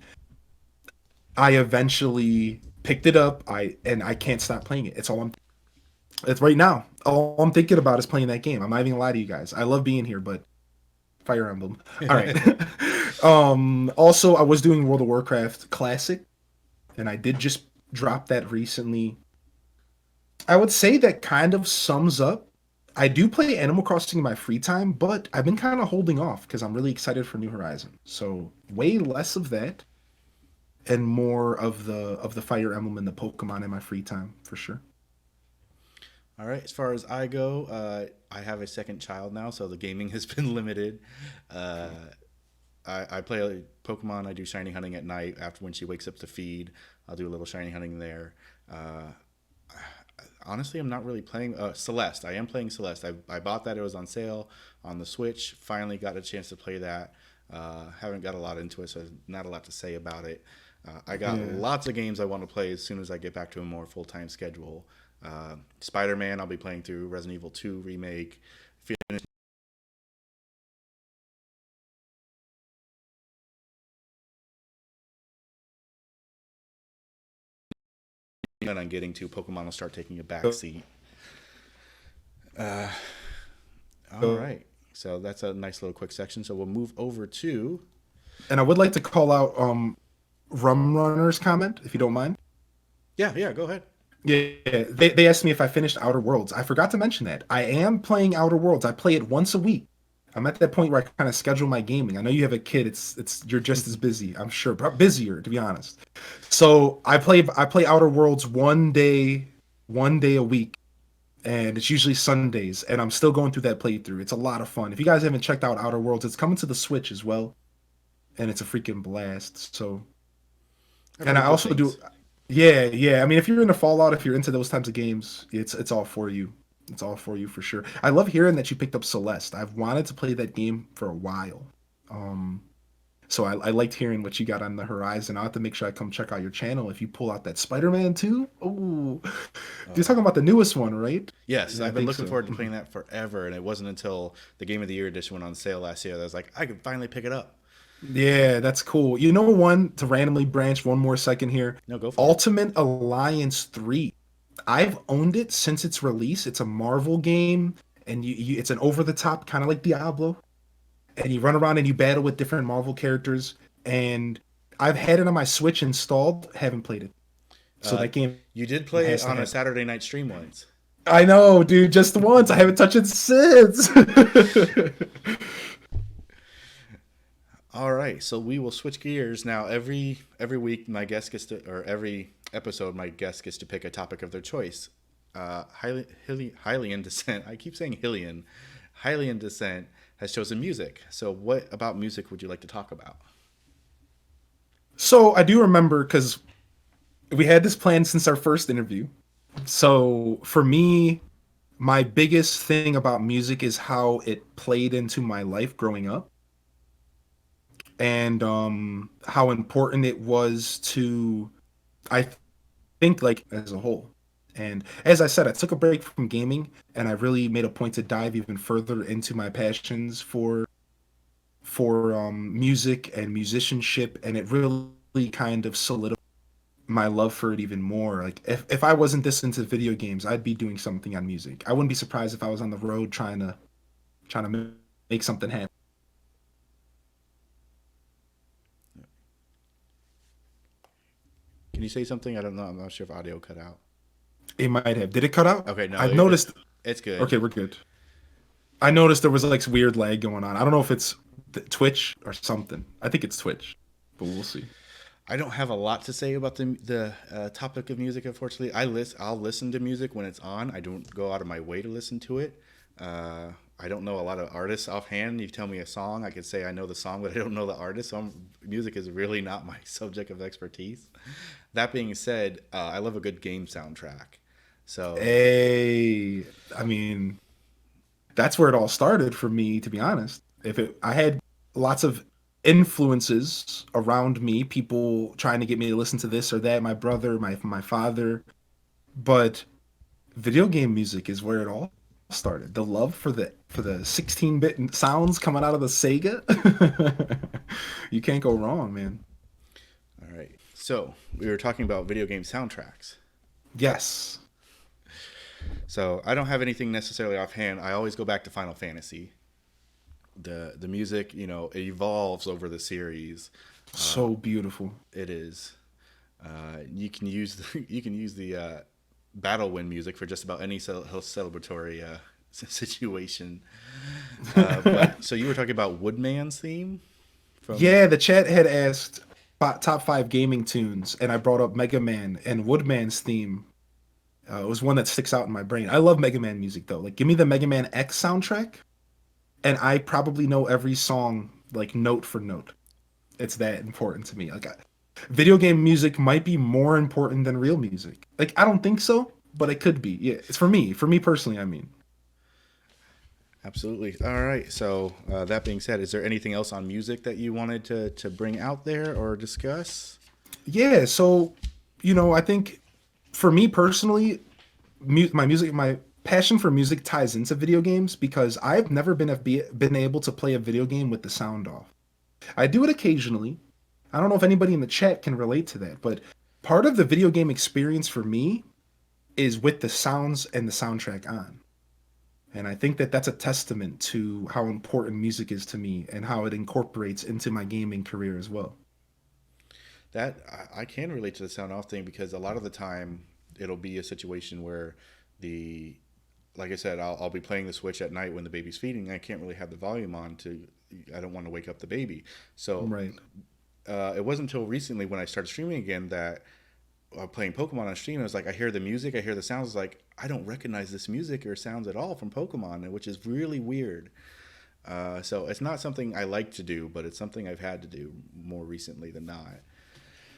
I eventually picked it up. I can't stop playing it. It's right now. All I'm thinking about is playing that game. I'm not even gonna lie to you guys. I love being here, but Fire Emblem. All right. Also, I was doing World of Warcraft Classic, and I did just drop that recently. I would say that kind of sums up. I do play Animal Crossing in my free time, but I've been kind of holding off because I'm really excited for New Horizon. So way less of that and more of the Fire Emblem and the Pokemon in my free time for sure. All right. As far as I go, I have a second child now, so the gaming has been limited. Uh, I play Pokemon. I do shiny hunting at night after when she wakes up to feed. I'll do a little shiny hunting there. Uh, Honestly, I'm not really playing Celeste. I am playing Celeste. I bought that. It was on sale on the Switch. Finally got a chance to play that. Haven't got a lot into it, so not a lot to say about it. I got lots of games I want to play as soon as I get back to a more full-time schedule. Spider-Man, I'll be playing through Resident Evil 2 Remake. And I'm getting to Pokemon will start taking a back seat. All right. So that's a nice little quick section. So we'll move over to. And I would like to call out Rum Runner's comment, if you don't mind. Yeah, go ahead. Yeah, they asked me if I finished Outer Worlds. I forgot to mention that. I am playing Outer Worlds. I play it once a week. I'm at that point where I kind of schedule my gaming. I know you have a kid. It's you're just as busy, I'm sure, but busier to be honest. So I play Outer Worlds one day a week, and it's usually Sundays. And I'm still going through that playthrough. It's a lot of fun. If you guys haven't checked out Outer Worlds, it's coming to the Switch as well, and it's a freaking blast. So, and I also do. Yeah. I mean, if you're into Fallout, if you're into those types of games, it's all for you. It's all for you for sure. I love hearing that you picked up Celeste. I've wanted to play that game for a while. So I liked hearing what you got on the horizon. I'll have to make sure I come check out your channel if you pull out that Spider-Man 2. Oh, you're talking about the newest one, right? Yes, Yeah, I've been looking forward to playing that forever, and it wasn't until the Game of the Year edition went on sale last year that I was like, I could finally pick it up. Yeah, that's cool. You know, one to randomly branch one more second here. No, go for Ultimate Alliance 3. I've owned it since its release. It's a Marvel game, and it's an over-the-top kind of like Diablo, and you run around and you battle with different Marvel characters. And I've had it on my Switch installed, haven't played it. So that game. You did play it on a Saturday night stream once. I know, dude, just once. I haven't touched it since. All right, so we will switch gears now. Every week, my guest gets to, or every episode, my guest gets to pick a topic of their choice. Hylian Descent. I keep saying Hylian. Hylian Descent has chosen music. So, what about music would you like to talk about? So I do remember because we had this plan since our first interview. So for me, my biggest thing about music is how it played into my life growing up, and how important it was to, I think, like as a whole. And as I said, I took a break from gaming, and I really made a point to dive even further into my passions for music and musicianship, and it really kind of solidified my love for it even more. Like if I wasn't this into video games, I'd be doing something on music. I wouldn't be surprised if I was on the road trying to make something happen. Can you say something? I don't know. I'm not sure if audio cut out. It might have. Did it cut out? Okay, no. I've noticed. It's good. Okay, we're good. I noticed there was like weird lag going on. I don't know if it's Twitch or something. I think it's Twitch, but we'll see. I don't have a lot to say about the topic of music, unfortunately. I'll listen to music when it's on. I don't go out of my way to listen to it. I don't know a lot of artists offhand. You tell me a song, I could say I know the song, but I don't know the artist. So music is really not my subject of expertise. That being said, I love a good game soundtrack. So Hey, I mean, that's where it all started for me, to be honest. I had lots of influences around me, people trying to get me to listen to this or that, my brother, my father, but video game music is where it all started. The love for the 16-bit sounds coming out of the Sega. You can't go wrong, man. all right. So we were talking about video game soundtracks. Yes. So I don't have anything necessarily offhand. I always go back to Final Fantasy. The music, it evolves over the series. So beautiful. It is. You can use the battle win music for just about any celebratory situation. So you were talking about Woodman's theme. Yeah, the chat had asked top 5 gaming tunes, and I brought up Mega Man, and Woodman's theme was one that sticks out in my brain. I love Mega Man music though. Like, give me the Mega Man X soundtrack, and I probably know every song like note for note. It's that important to me. Like, video game music might be more important than real music. Like, I don't think so, but it could be. Yeah, it's for me personally. I mean, Absolutely. All right. So that being said, is there anything else on music that you wanted to bring out there or discuss? yeah. So, I think for me personally, my passion for music ties into video games because I've never been able to play a video game with the sound off. I do it occasionally. I don't know if anybody in the chat can relate to that, but part of the video game experience for me is with the sounds and the soundtrack on. And I think that that's a testament to how important music is to me and how it incorporates into my gaming career as well. That I can relate to the sound off thing because a lot of the time it'll be a situation where like I said, I'll be playing the Switch at night when the baby's feeding. I can't really have the volume on I don't want to wake up the baby. So Right. It wasn't until recently when I started streaming again that playing Pokemon on stream, I was like, I hear the music, I hear the sounds. Like, I don't recognize this music or sounds at all from Pokemon, which is really weird. So it's not something I like to do, but it's something I've had to do more recently than not.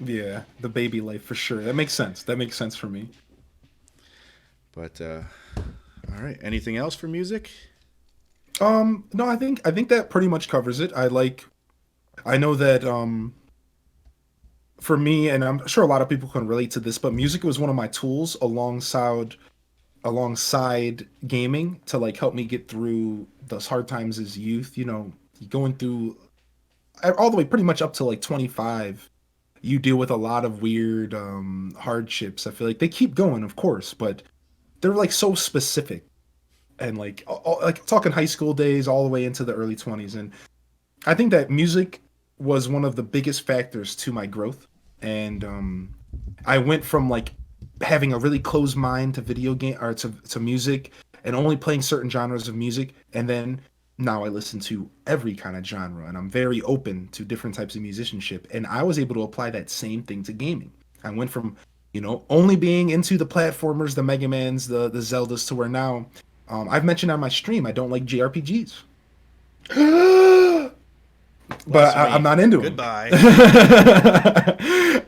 Yeah, the baby life for sure. That makes sense. That makes sense for me. But all right, anything else for music? No, I think that pretty much covers it. I know that for me, and I'm sure a lot of people can relate to this, but music was one of my tools alongside gaming to like help me get through those hard times as youth. Going through all the way pretty much up to like 25, you deal with a lot of weird hardships. I feel like they keep going, of course, but they're like so specific and like talking high school days all the way into the early 20s. And I think that music was one of the biggest factors to my growth. And I went from like having a really closed mind to video game or to music and only playing certain genres of music. And then now I listen to every kind of genre and I'm very open to different types of musicianship. And I was able to apply that same thing to gaming. I went from, only being into the platformers, the Mega Mans, the Zeldas to where now I've mentioned on my stream, I don't like JRPGs. But I'm not into them. Goodbye.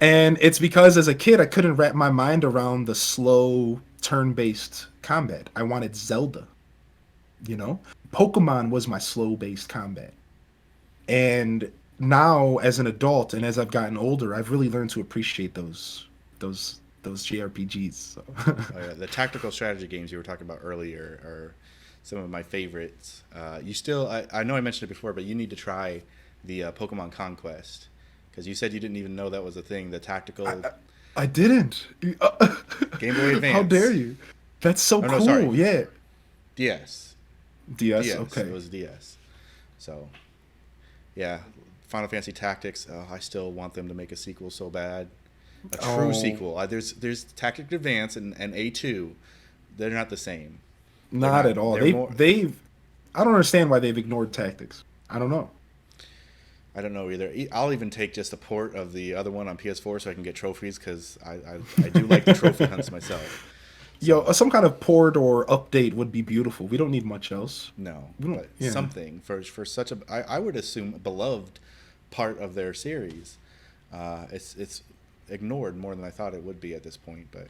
And it's because as a kid, I couldn't wrap my mind around the slow turn-based combat. I wanted Zelda, Pokemon was my slow-based combat. And now as an adult and as I've gotten older, I've really learned to appreciate those JRPGs. So. Oh, yeah. The tactical strategy games you were talking about earlier are some of my favorites. I know I mentioned it before, but you need to try the Pokemon Conquest because you said you didn't even know that was a thing. The tactical. I didn't. Game Boy Advance. How dare you? That's so cool. Sorry. Yeah. DS. DS. Okay. It was DS. So, yeah, Final Fantasy Tactics. I still want them to make a sequel so bad. A true sequel. There's Tactic Advance and A2. They're not the same. Not at all. I don't understand why they've ignored Tactics. I don't know. I don't know either. I'll even take just a port of the other one on PS4 so I can get trophies because I do like the trophy hunts myself. Yo, So some kind of port or update would be beautiful. We don't need much else. no, We don't. but Yeah, something for such a I would assume beloved part of their series. It's ignored more than I thought it would be at this point. But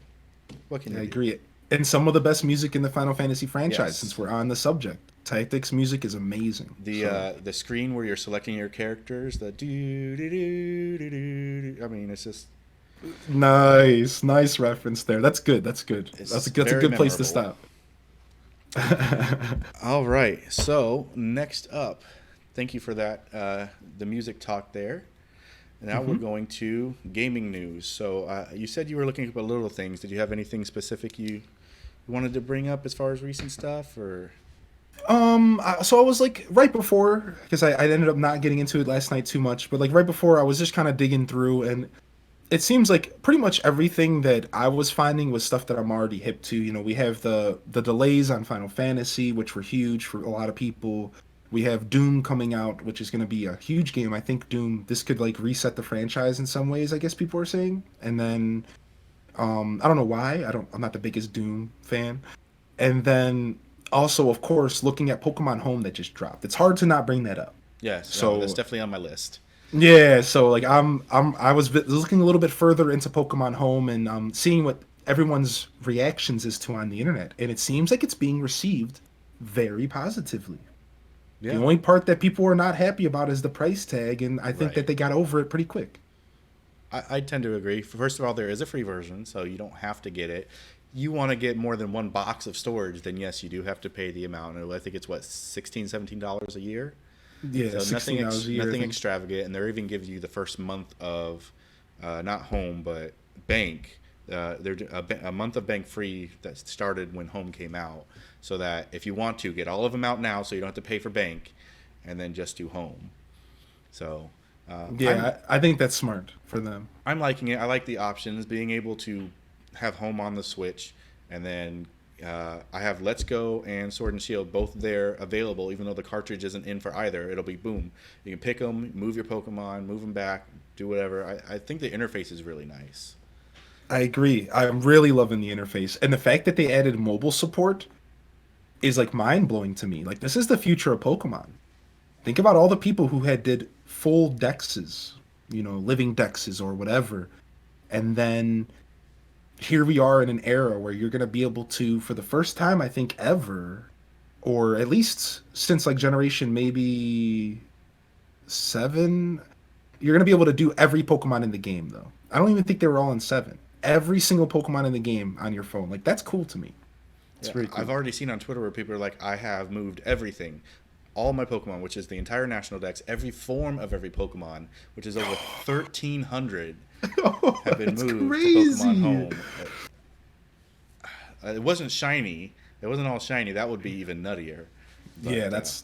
what can I you do? agree. And some of the best music in the Final Fantasy franchise, since Yes, we're on the subject. Tactics music is amazing. So the screen where you're selecting your characters, the do do do do do. I mean, it's just nice reference there. That's good. That's good. it's That's a very good place to memorable. stop. All right. So next up, thank you for that. The music talk there. Now we're Mhm. going to gaming news. So you said you were looking up at little things. Did you have anything specific you wanted to bring up as far as recent stuff, or? So I was like right before, because I ended up not getting into it last night too much, but like right before I was just kind of digging through, and it seems like pretty much everything that I was finding was stuff that I'm already hip to. You know, we have the delays on Final Fantasy, which were huge for a lot of people. We have Doom coming out, which is going to be a huge game. I think Doom, this could like reset the franchise in some ways, I guess people are saying. And then I don't know why. I'm not the biggest Doom fan. And then also, of course, looking at Pokemon Home that just dropped. It's hard to not bring that up. Yes, no, that's So definitely on my list. yeah, so like I was looking a little bit further into Pokemon Home and seeing what everyone's reactions is to on the internet, and it seems like it's being received very positively. The Yeah, only part that people are not happy about is the price tag, and I think that right. they got over it pretty quick. I tend to agree. First of all, there is a free version, so you don't have to get it. You want to get more than one box of storage, then yes, you do have to pay the amount. And I think it's what, $16, $17 a year. Yeah, So nothing 16 hours a year, I nothing think. extravagant, and they're even gives you the first month of not home but bank. They're a month of bank free that started when home came out, so that if you want to get all of them out now, so you don't have to pay for bank, and then just do home. So I'm Yeah, I think that's smart for them. I'm liking it. I like the options, being able to have home on the Switch, and then I have Let's Go and Sword and Shield both there available. Even though the cartridge isn't in for either, it'll be boom. You can pick them, move your Pokemon, move them back, do whatever. I think the interface is really nice. I agree. I'm really loving the interface, and the fact that they added mobile support is like mind blowing to me. Like this is the future of Pokemon. Think about all the people who had did full dexes, you know, living dexes or whatever. And then here we are in an era where you're going to be able to, for the first time, I think, ever, or at least since like generation maybe seven, you're going to be able to do every Pokemon in the game, though. I don't even think they were all in seven. Every single Pokemon in the game on your phone. Like, that's cool to me. It's Yeah, very I've cool. already seen on Twitter where people are like, I have moved everything, all my Pokemon, which is the entire national dex, every form of every Pokemon, which is over 1,300, Oh, have been that's moved to Pokemon crazy. Home. It wasn't shiny. It wasn't all shiny. That would be even nuttier. But Yeah, that's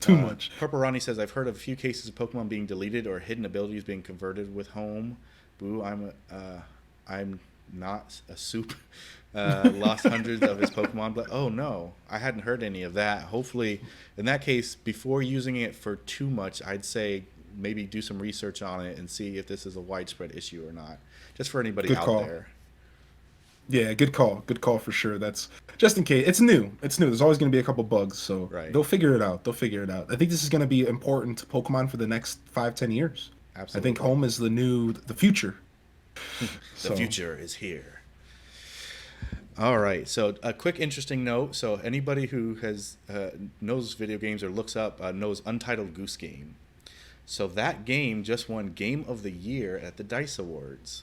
too much. Purple says, I've heard of a few cases of Pokemon being deleted or hidden abilities being converted with Home. Boo, I'm not a soup. Lost hundreds of his Pokemon, but oh no, I hadn't heard any of that. Hopefully, in that case, before using it for too much, I'd say maybe do some research on it and see if this is a widespread issue or not. Just for anybody Good out call. there. Yeah, good call. Good call for sure. That's just in case. It's new. It's new. There's always going to be a couple bugs, so Right. they'll figure it out. They'll figure it out. I think this is going to be important to Pokemon for the next 5, 10 years. I think Absolutely. home is the future. The So, future is here. All right. So a quick interesting note. So anybody who has knows video games or looks up knows Untitled Goose Game. So that game just won Game of the Year at the Dice Awards.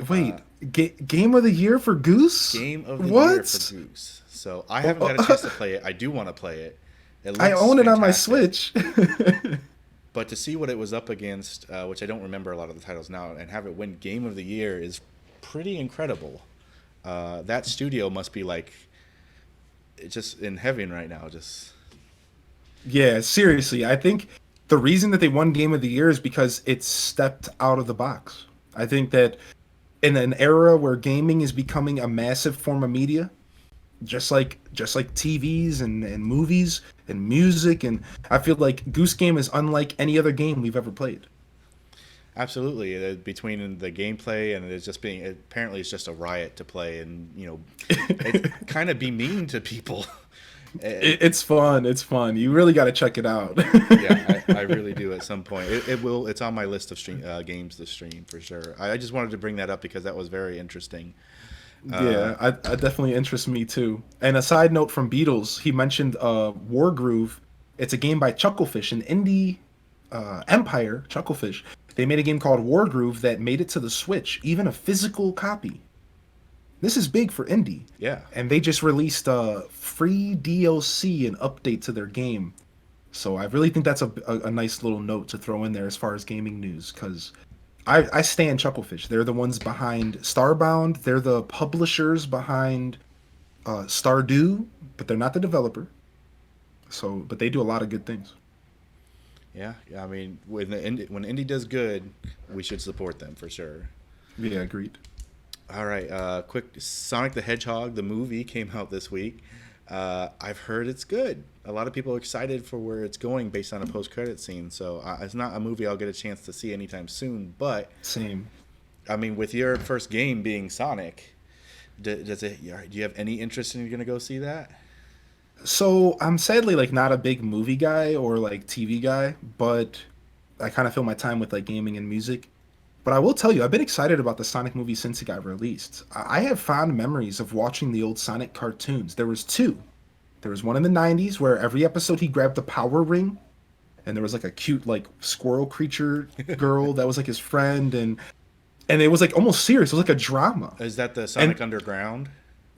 wait, game of the year for Goose? Game of the Year for What? Goose. So I Oh, haven't got a chance to play it. I do want to play it. It I looks own it on my fantastic. Switch. But to see what it was up against, which I don't remember a lot of the titles now, and have it win Game of the Year is pretty incredible. That studio must be like just in heaven right now. Just Yeah, seriously. I think the reason that they won Game of the Year is because it stepped out of the box. I think that in an era where gaming is becoming a massive form of media, just like TVs and movies and music, and I feel like Goose Game is unlike any other game we've ever played. Absolutely. Between the gameplay and it's just being apparently it's just a riot to play, and it kind of be mean to people. It's fun. It's fun. You really got to check it out. Yeah, I really do at some point. It will. It's on my list of games to stream for sure. I just wanted to bring that up because that was very interesting. Yeah, I definitely interests me too. And a side note from Beatles, he mentioned Wargroove. It's a game by Chucklefish, an indie empire, Chucklefish. They made a game called Wargroove that made it to the Switch, even a physical copy. This is big for indie. Yeah. And they just released a free DLC and update to their game. So I really think that's a nice little note to throw in there as far as gaming news, because I stand Chucklefish. They're the ones behind Starbound. They're the publishers behind Stardew, but they're not the developer. So, but they do a lot of good things. Yeah. I mean, when indie does good, we should support them for sure. Yeah, agreed. All right. Quick, Sonic the Hedgehog, the movie came out this week. I've heard it's good. A lot of people are excited for where it's going based on a post-credit scene. So it's not a movie I'll get a chance to see anytime soon. But Same. I mean, with your first game being Sonic, do you have any interest in going to go see that? So I'm sadly like not a big movie guy or like TV guy, but I kind of fill my time with like gaming and music. But I will tell you, I've been excited about the Sonic movie since it got released. I have fond memories of watching the old Sonic cartoons. There was two. There was one in the 90s where every episode he grabbed the power ring, and there was like a cute like squirrel creature girl that was like his friend, and it was like almost serious. It was like a drama. Is that the Sonic Underground?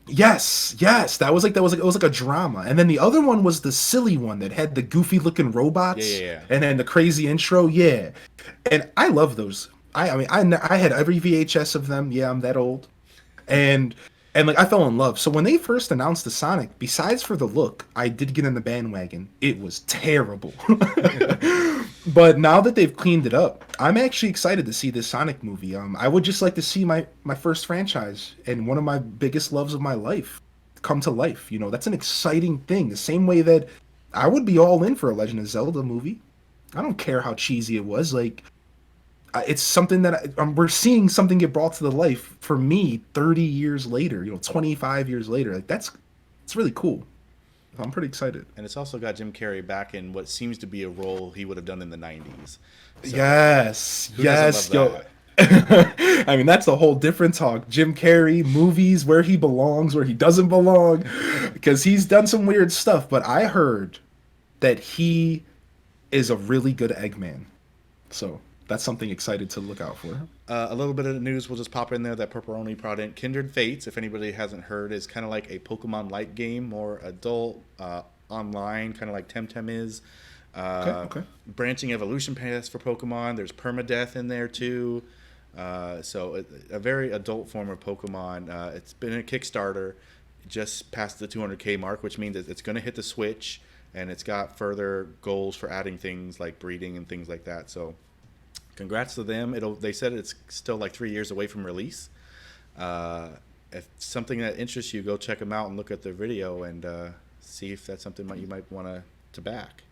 Yes, that was like it was like a drama. And then the other one was the silly one that had the goofy looking robots, Yeah. and then the crazy intro. Yeah, and I love those. I mean, I had every VHS of them. Yeah, I'm that old, and like I fell in love. So when they first announced the Sonic, besides for the look, I did get in the bandwagon. It was terrible. But now that they've cleaned it up, I'm actually excited to see this Sonic movie. I would just like to see my first franchise and one of my biggest loves of my life come to life. You know, that's an exciting thing. The same way that I would be all in for a Legend of Zelda movie. I don't care how cheesy it was. Like, it's something that we're seeing something get brought to the life for me 30 years later. 25 years later. Like it's really cool. I'm pretty excited. And it's also got Jim Carrey back in what seems to be a role he would have done in the 90s. So, yes. Yo. I mean, that's a whole different talk. Jim Carrey, movies, where he belongs, where he doesn't belong, because he's done some weird stuff. But I heard that he is a really good Eggman. So that's something excited to look out for. A little bit of the news we'll just pop in there that Pepperoni brought in. Kindred Fates, if anybody hasn't heard, is kind of like a Pokemon-like game, more adult, online, kind of like Temtem is. Okay. Branching evolution paths for Pokemon. There's permadeath in there too. So a very adult form of Pokemon. It's been a Kickstarter, just past the 200K mark, which means that it's going to hit the Switch, and it's got further goals for adding things like breeding and things like that. So congrats to them. They said it's still like 3 years away from release. If something that interests you, go check them out and look at their video and see if that's something you might want to back.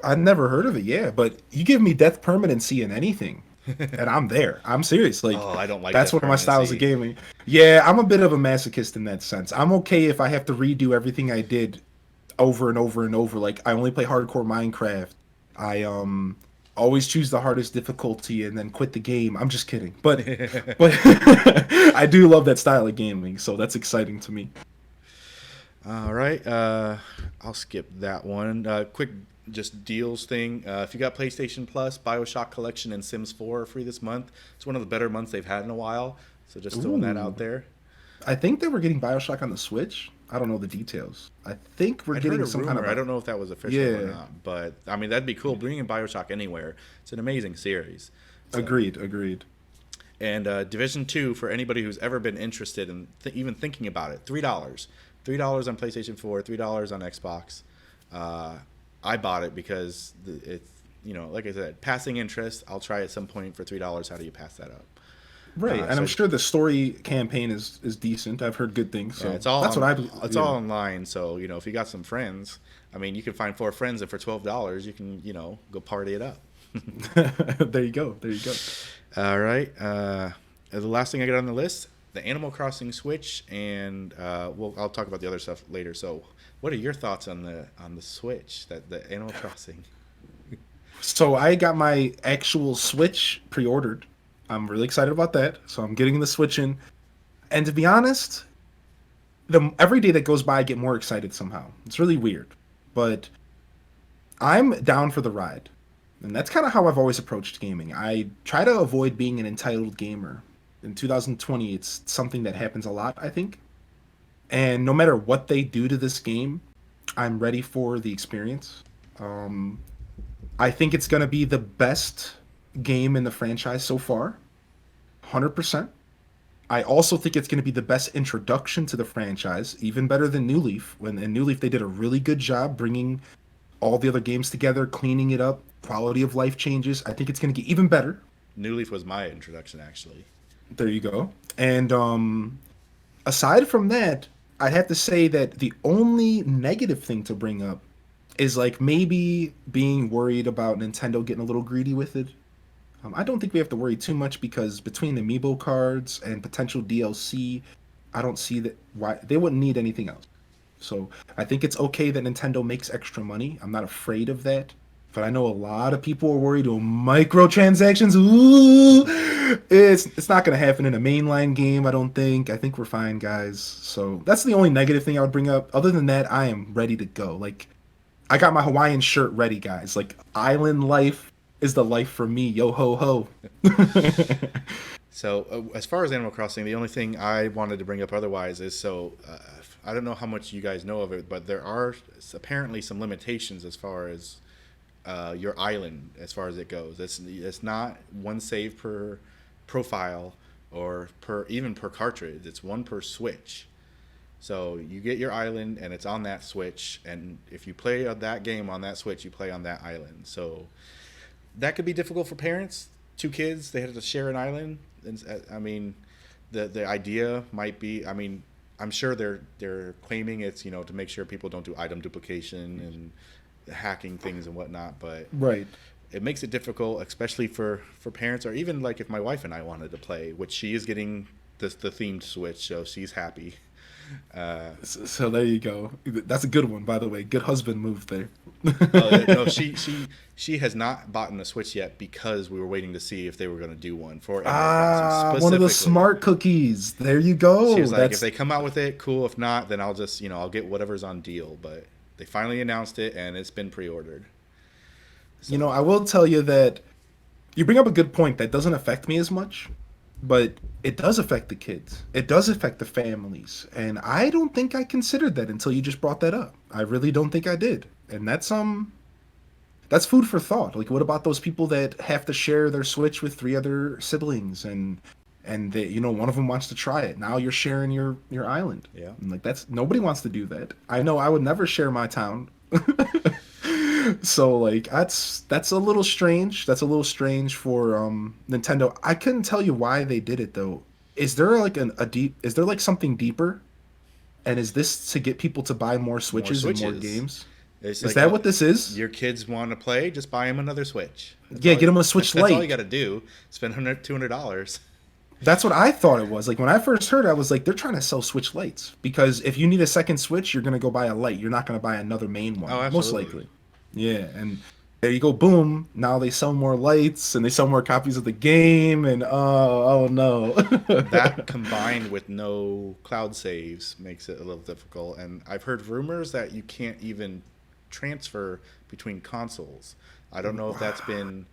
I've never heard of it, yeah, but you give me death permanency in anything, and I'm there. I'm serious. Like, I don't like that's one of my styles of gaming. Yeah, I'm a bit of a masochist in that sense. I'm okay if I have to redo everything I did over and over and over. Like, I only play hardcore Minecraft. I always choose the hardest difficulty and then quit the game. I'm just kidding, but I do love that style of gaming, so that's exciting to me. All right, I'll skip that one. Quick, just deals thing. If you got PlayStation Plus, BioShock Collection and Sims 4 are free this month. It's one of the better months they've had in a while, so just throwing that out there. I think they were getting BioShock on the Switch. I don't know the details. I think we're getting some kind of. I don't know if that was official or not, but I mean that'd be cool. Bringing BioShock anywhere. It's an amazing series. So. Agreed. And Division 2 for anybody who's ever been interested in even thinking about it. $3 on PlayStation 4, $3 on Xbox. I bought it because it's like I said, passing interest. I'll try at some point for $3. How do you pass that up? Right, and I'm sure the story campaign is decent. I've heard good things. So it's all all online. So if you got some friends, I mean, you can find 4 friends, and for $12, you can go party it up. There you go. There you go. All right. The last thing I got on the list, the Animal Crossing Switch, and I'll talk about the other stuff later. So, what are your thoughts on the Switch, that the Animal Crossing? So I got my actual Switch pre-ordered. I'm really excited about that. So I'm getting the Switch in. And to be honest, every day that goes by, I get more excited somehow. It's really weird, but I'm down for the ride, and that's kind of how I've always approached gaming. I try to avoid being an entitled gamer. In 2020, it's something that happens a lot, I think. And no matter what they do to this game, I'm ready for the experience. Um, I think it's going to be the best game in the franchise so far, 100%. I also think it's going to be the best introduction to the franchise, even better than New Leaf. When in New Leaf they did a really good job bringing all the other games together, cleaning it up, quality of life changes. I think it's going to get even better. New Leaf was my introduction, actually. There you go. And aside from that, I'd have to say that the only negative thing to bring up is like maybe being worried about Nintendo getting a little greedy with it. I don't think we have to worry too much because between the Amiibo cards and potential DLC, I don't see that why they wouldn't need anything else. So I think it's okay that Nintendo makes extra money. I'm not afraid of that. But I know a lot of people are worried about microtransactions. Ooh, it's not going to happen in a mainline game, I don't think. I think we're fine, guys. So that's the only negative thing I would bring up. Other than that, I am ready to go. Like, I got my Hawaiian shirt ready, guys. Like, island life is the life for me. Yo ho ho. So, as far as Animal Crossing, the only thing I wanted to bring up otherwise is I don't know how much you guys know of it, but there are apparently some limitations as far as your island, as far as it goes. It's not one save per profile or per cartridge. It's one per Switch. So you get your island and it's on that Switch, and if you play that game on that Switch, you play on that island. So that could be difficult for parents. Two kids, they have to share an island. I mean, the idea might be. I mean, I'm sure they're claiming it's to make sure people don't do item duplication and hacking things and whatnot. But Right. it makes it difficult, especially for parents, or even like if my wife and I wanted to play, which she is getting the themed Switch, so she's happy. So there you go. That's a good one, by the way. Good husband move there. No, she has not bought a Switch yet because we were waiting to see if they were going to do one for Animal Crossing One of the specifically. smart cookies. There you go. She was like, if they come out with it, cool. If not, then I'll just I'll get whatever's on deal. But they finally announced it, and it's been pre-ordered. So, I will tell you that you bring up a good point that doesn't affect me as much, but it does affect the kids. It does affect the families. And I don't think I considered that until you just brought that up. I really don't think I did. And that's food for thought. Like, what about those people that have to share their Switch with three other siblings and they, one of them wants to try it. Now you're sharing your island. Yeah. And like, nobody wants to do that. I know I would never share my town. So like that's a little strange. That's a little strange for Nintendo. I couldn't tell you why they did it though. Is there like is there like something deeper? And is this to get people to buy more Switches and more games? It's Is like, that what this is? your kids want to play? Just buy them another Switch. Yeah, get them a Switch That's all Lite. you got to do. Spend $200. That's what I thought it was. Like when I first heard, I was like, they're trying to sell Switch Lites because if you need a second Switch, you're gonna go buy a Lite. You're not gonna buy another main one, Oh, most absolutely. likely. Yeah, and there you go. Boom! Now they sell more lights and they sell more copies of the game. And oh no! That combined with no cloud saves makes it a little difficult. And I've heard rumors that you can't even transfer between consoles. I don't know if that's been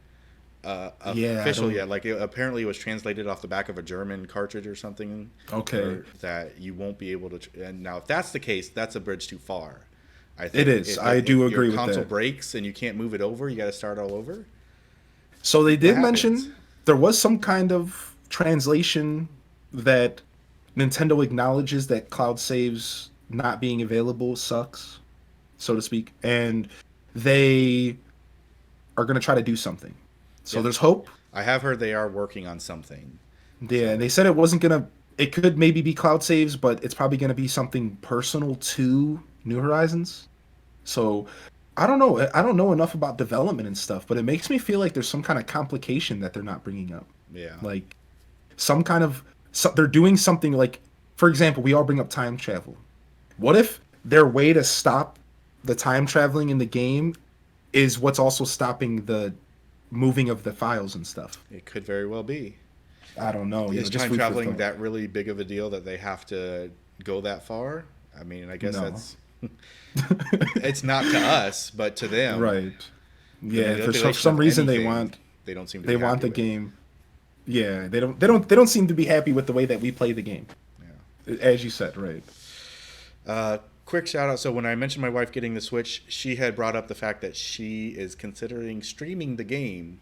Yeah, official yet. Like apparently it was translated off the back of a German cartridge or something. Okay. Or that you won't be able to. And now, if that's the case, that's a bridge too far. I It is. I do agree with your console that. breaks and you can't move it over, you got to start all over. So they did What mention happens? there was some kind of translation that Nintendo acknowledges that cloud saves not being available sucks, so to speak, and they are going to try to do something. So Yeah. there's hope. I have heard they are working on something. Yeah, and they said it wasn't going to it could maybe be cloud saves, but it's probably going to be something personal to New Horizons. So I don't know. I don't know enough about development and stuff, but it makes me feel like there's some kind of complication that they're not bringing up. Yeah. Like some kind of they're doing something like, for example, we all bring up time travel. What if their way to stop the time traveling in the game is what's also stopping the moving of the files and stuff? It could very well be. I don't know. Is Just time food for traveling thought. that really big of a deal that they have to go that far? I mean, I guess No. that's it's not to us, but to them, Right. Yeah. For manipulation some of reason, anything, they don't seem to they be want happy the with. game. Yeah. They don't seem to be happy with the way that we play the game. Yeah. As you said, right. Quick shout out. So when I mentioned my wife getting the Switch, she had brought up the fact that she is considering streaming the game,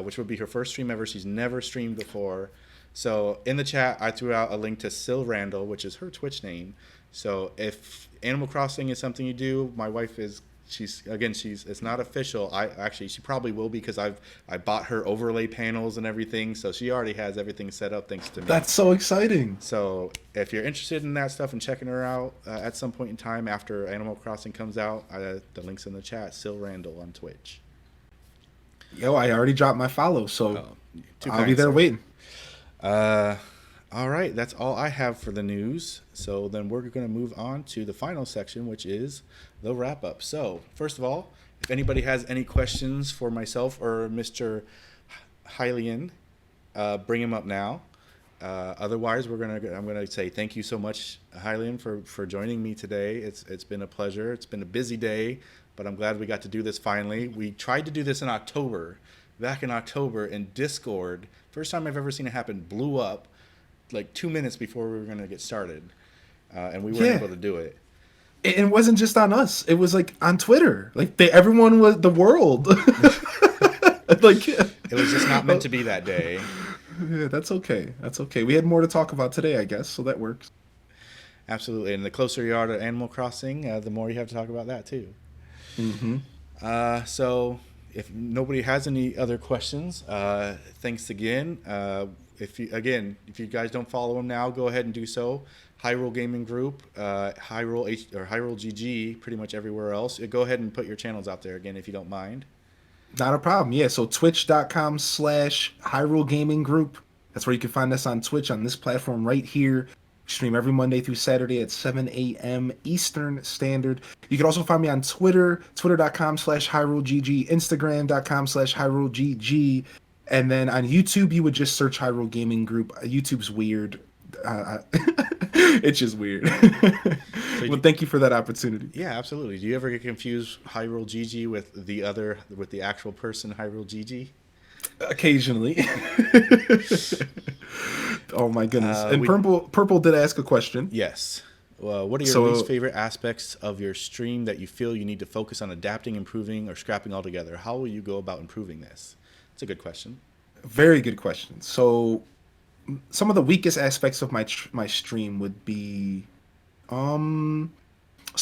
which would be her first stream ever. She's never streamed before. So in the chat, I threw out a link to Sil Randall, which is her Twitch name. So if Animal Crossing is something you do, my wife is. She's it's not official. She probably will be because I bought her overlay panels and everything, so she already has everything set up thanks to me. That's so exciting. So if you're interested in that stuff and checking her out at some point in time after Animal Crossing comes out, the link's in the chat. Sil Randall on Twitch. Yo, I already dropped my follow, so Too I'll kind, be there sir. waiting. All right, that's all I have for the news. So then we're going to move on to the final section, which is the wrap up. So first of all, if anybody has any questions for myself or Mr. Hylian, bring him up now. Otherwise, I'm gonna say thank you so much, Hylian, for joining me today. It's been a pleasure. It's been a busy day, but I'm glad we got to do this finally. We tried to do this in October, back in October in Discord. First time I've ever seen it happen. Blew up like 2 minutes before we were gonna get started, and we weren't Yeah. able to do it. It wasn't just on us. It was like on Twitter. Like everyone was the world. Like It was just not meant to be that day. yeah, that's okay. That's okay. We had more to talk about today, I guess, so that works. Absolutely, and the closer you are to Animal Crossing, the more you have to talk about that too. Mm-hmm. So if nobody has any other questions, thanks again. If you guys don't follow him now, go ahead and do so. Hyrule Gaming Group, Hyrule GG, pretty much everywhere else. Go ahead and put your channels out there again if you don't mind. Not a problem. Yeah, so twitch.com/Hyrule Gaming Group. That's where you can find us on Twitch on this platform right here. We stream every Monday through Saturday at 7 a.m. Eastern Standard. You can also find me on Twitter, twitter.com/HyruleGG, Instagram.com/HyruleGG. And then on YouTube, you would just search Hyrule Gaming Group. YouTube's weird. It's just weird. Well, thank you for that opportunity. Yeah, absolutely. Do you ever get confused Hyrule GG with the actual person Hyrule GG? Occasionally. Oh my goodness. And we- Purple did ask a question. Yes. What are your least favorite aspects of your stream that you feel you need to focus on adapting, improving, or scrapping altogether? How will you go about improving this? It's a good question. Very good question. So some of the weakest aspects of my stream would be so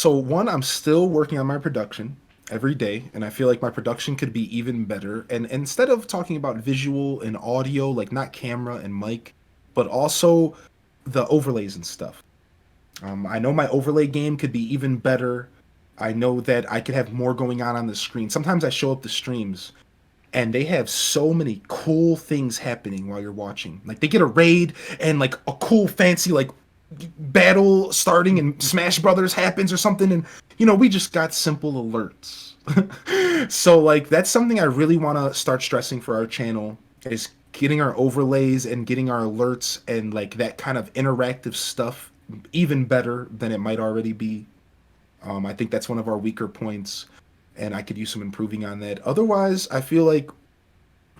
one, I'm still working on my production every day, and I feel like my production could be even better. And instead of talking about visual and audio, like not camera and mic, but also the overlays and stuff. I know my overlay game could be even better. I know that I could have more going on the screen. Sometimes I show up to streams and they have so many cool things happening while you're watching. Like they get a raid and like a cool fancy like battle starting and Smash Brothers happens or something, and we just got simple alerts. So like that's something I really want to start stressing for our channel, is getting our overlays and getting our alerts and like that kind of interactive stuff even better than it might already be. I think that's one of our weaker points, and I could use some improving on that. Otherwise, I feel like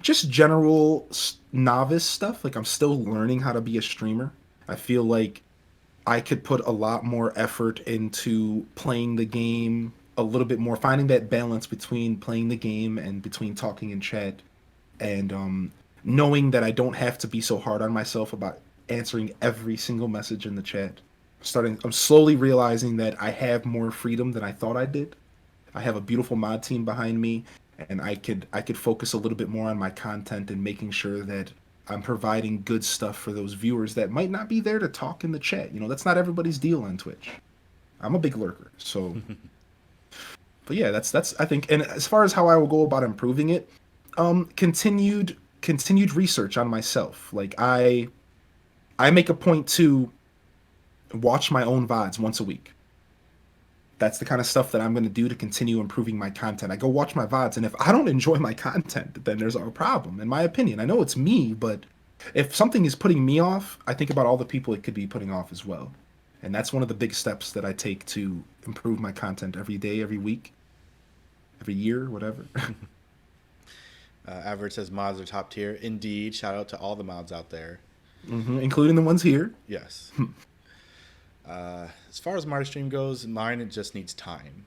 just general novice stuff. Like I'm still learning how to be a streamer. I feel like I could put a lot more effort into playing the game a little bit more, finding that balance between playing the game and between talking in chat, and knowing that I don't have to be so hard on myself about answering every single message in the chat. I'm slowly realizing that I have more freedom than I thought I did. I have a beautiful mod team behind me, and I could focus a little bit more on my content and making sure that I'm providing good stuff for those viewers that might not be there to talk in the chat. That's not everybody's deal on Twitch. I'm a big lurker, so. But yeah, that's I think. And as far as how I will go about improving it, continued research on myself. Like I make a point to watch my own VODs once a week. That's the kind of stuff that I'm going to do to continue improving my content. I go watch my VODs, and if I don't enjoy my content, then there's a problem, in my opinion. I know it's me, but if something is putting me off, I think about all the people it could be putting off as well. And that's one of the big steps that I take to improve my content every day, every week, every year, whatever. Average says mods are top tier. Indeed. Shout out to all the mods out there. Including the ones here. Yes. As far as my stream goes, mine, it just needs time.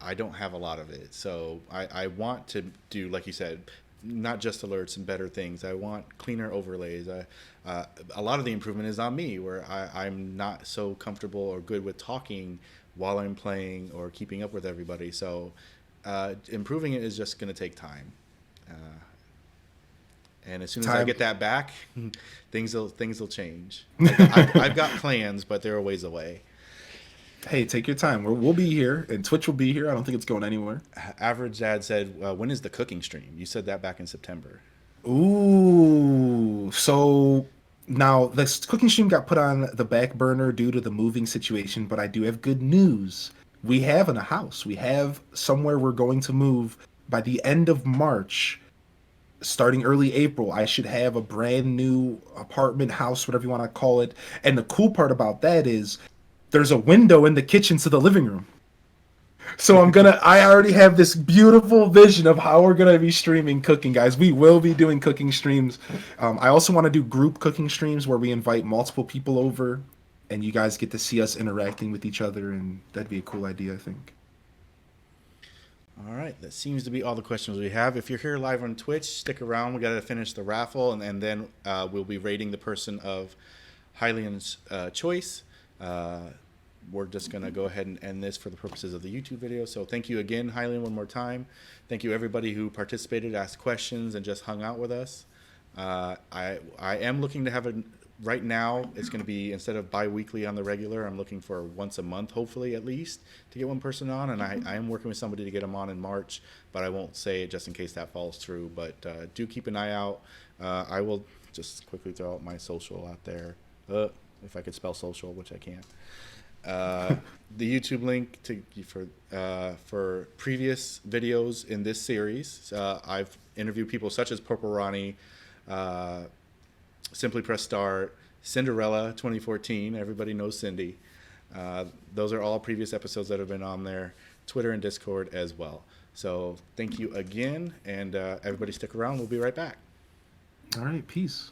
I don't have a lot of it. So I want to do, like you said, not just alerts and better things. I want cleaner overlays. A lot of the improvement is on me, where I'm not so comfortable or good with talking while I'm playing or keeping up with everybody. So improving it is just going to take time. And as soon as I get that back, things will change. I've got plans, but they're a ways away. Hey, take your time. We'll be here, and Twitch will be here. I don't think it's going anywhere. Average Dad said, when is the cooking stream? You said that back in September. Ooh, so now this cooking stream got put on the back burner due to the moving situation, but I do have good news. We have a house. We have somewhere we're going to move by the end of March. Starting early April, I should have a brand new apartment, house, whatever you want to call it. And the cool part about that is there's a window in the kitchen to the living room. So I already have this beautiful vision of how we're going to be streaming cooking, guys. We will be doing cooking streams. I also want to do group cooking streams where we invite multiple people over and you guys get to see us interacting with each other. And that'd be a cool idea, I think. All right, that seems to be all the questions we have. If you're here live on Twitch, stick around. We got to finish the raffle, and then we'll be rating the person of Hylian's choice. We're just going to go ahead and end this for the purposes of the YouTube video. So thank you again, Hylian, one more time. Thank you, everybody who participated, asked questions, and just hung out with us. I am looking to have right now, it's going to be, instead of bi-weekly on the regular, I'm looking for once a month, hopefully, at least, to get one person on. And I am working with somebody to get them on in March, but I won't say it just in case that falls through. But do keep an eye out. I will just quickly throw out my social out there, if I could spell social, which I can't. The YouTube link for previous videos in this series. I've interviewed people such as Purple Ronnie, Simply Press Start, Cinderella 2014. Everybody knows Cindy. Those are all previous episodes that have been on there. Twitter and Discord as well. So thank you again, and everybody stick around. We'll be right back. All right, peace.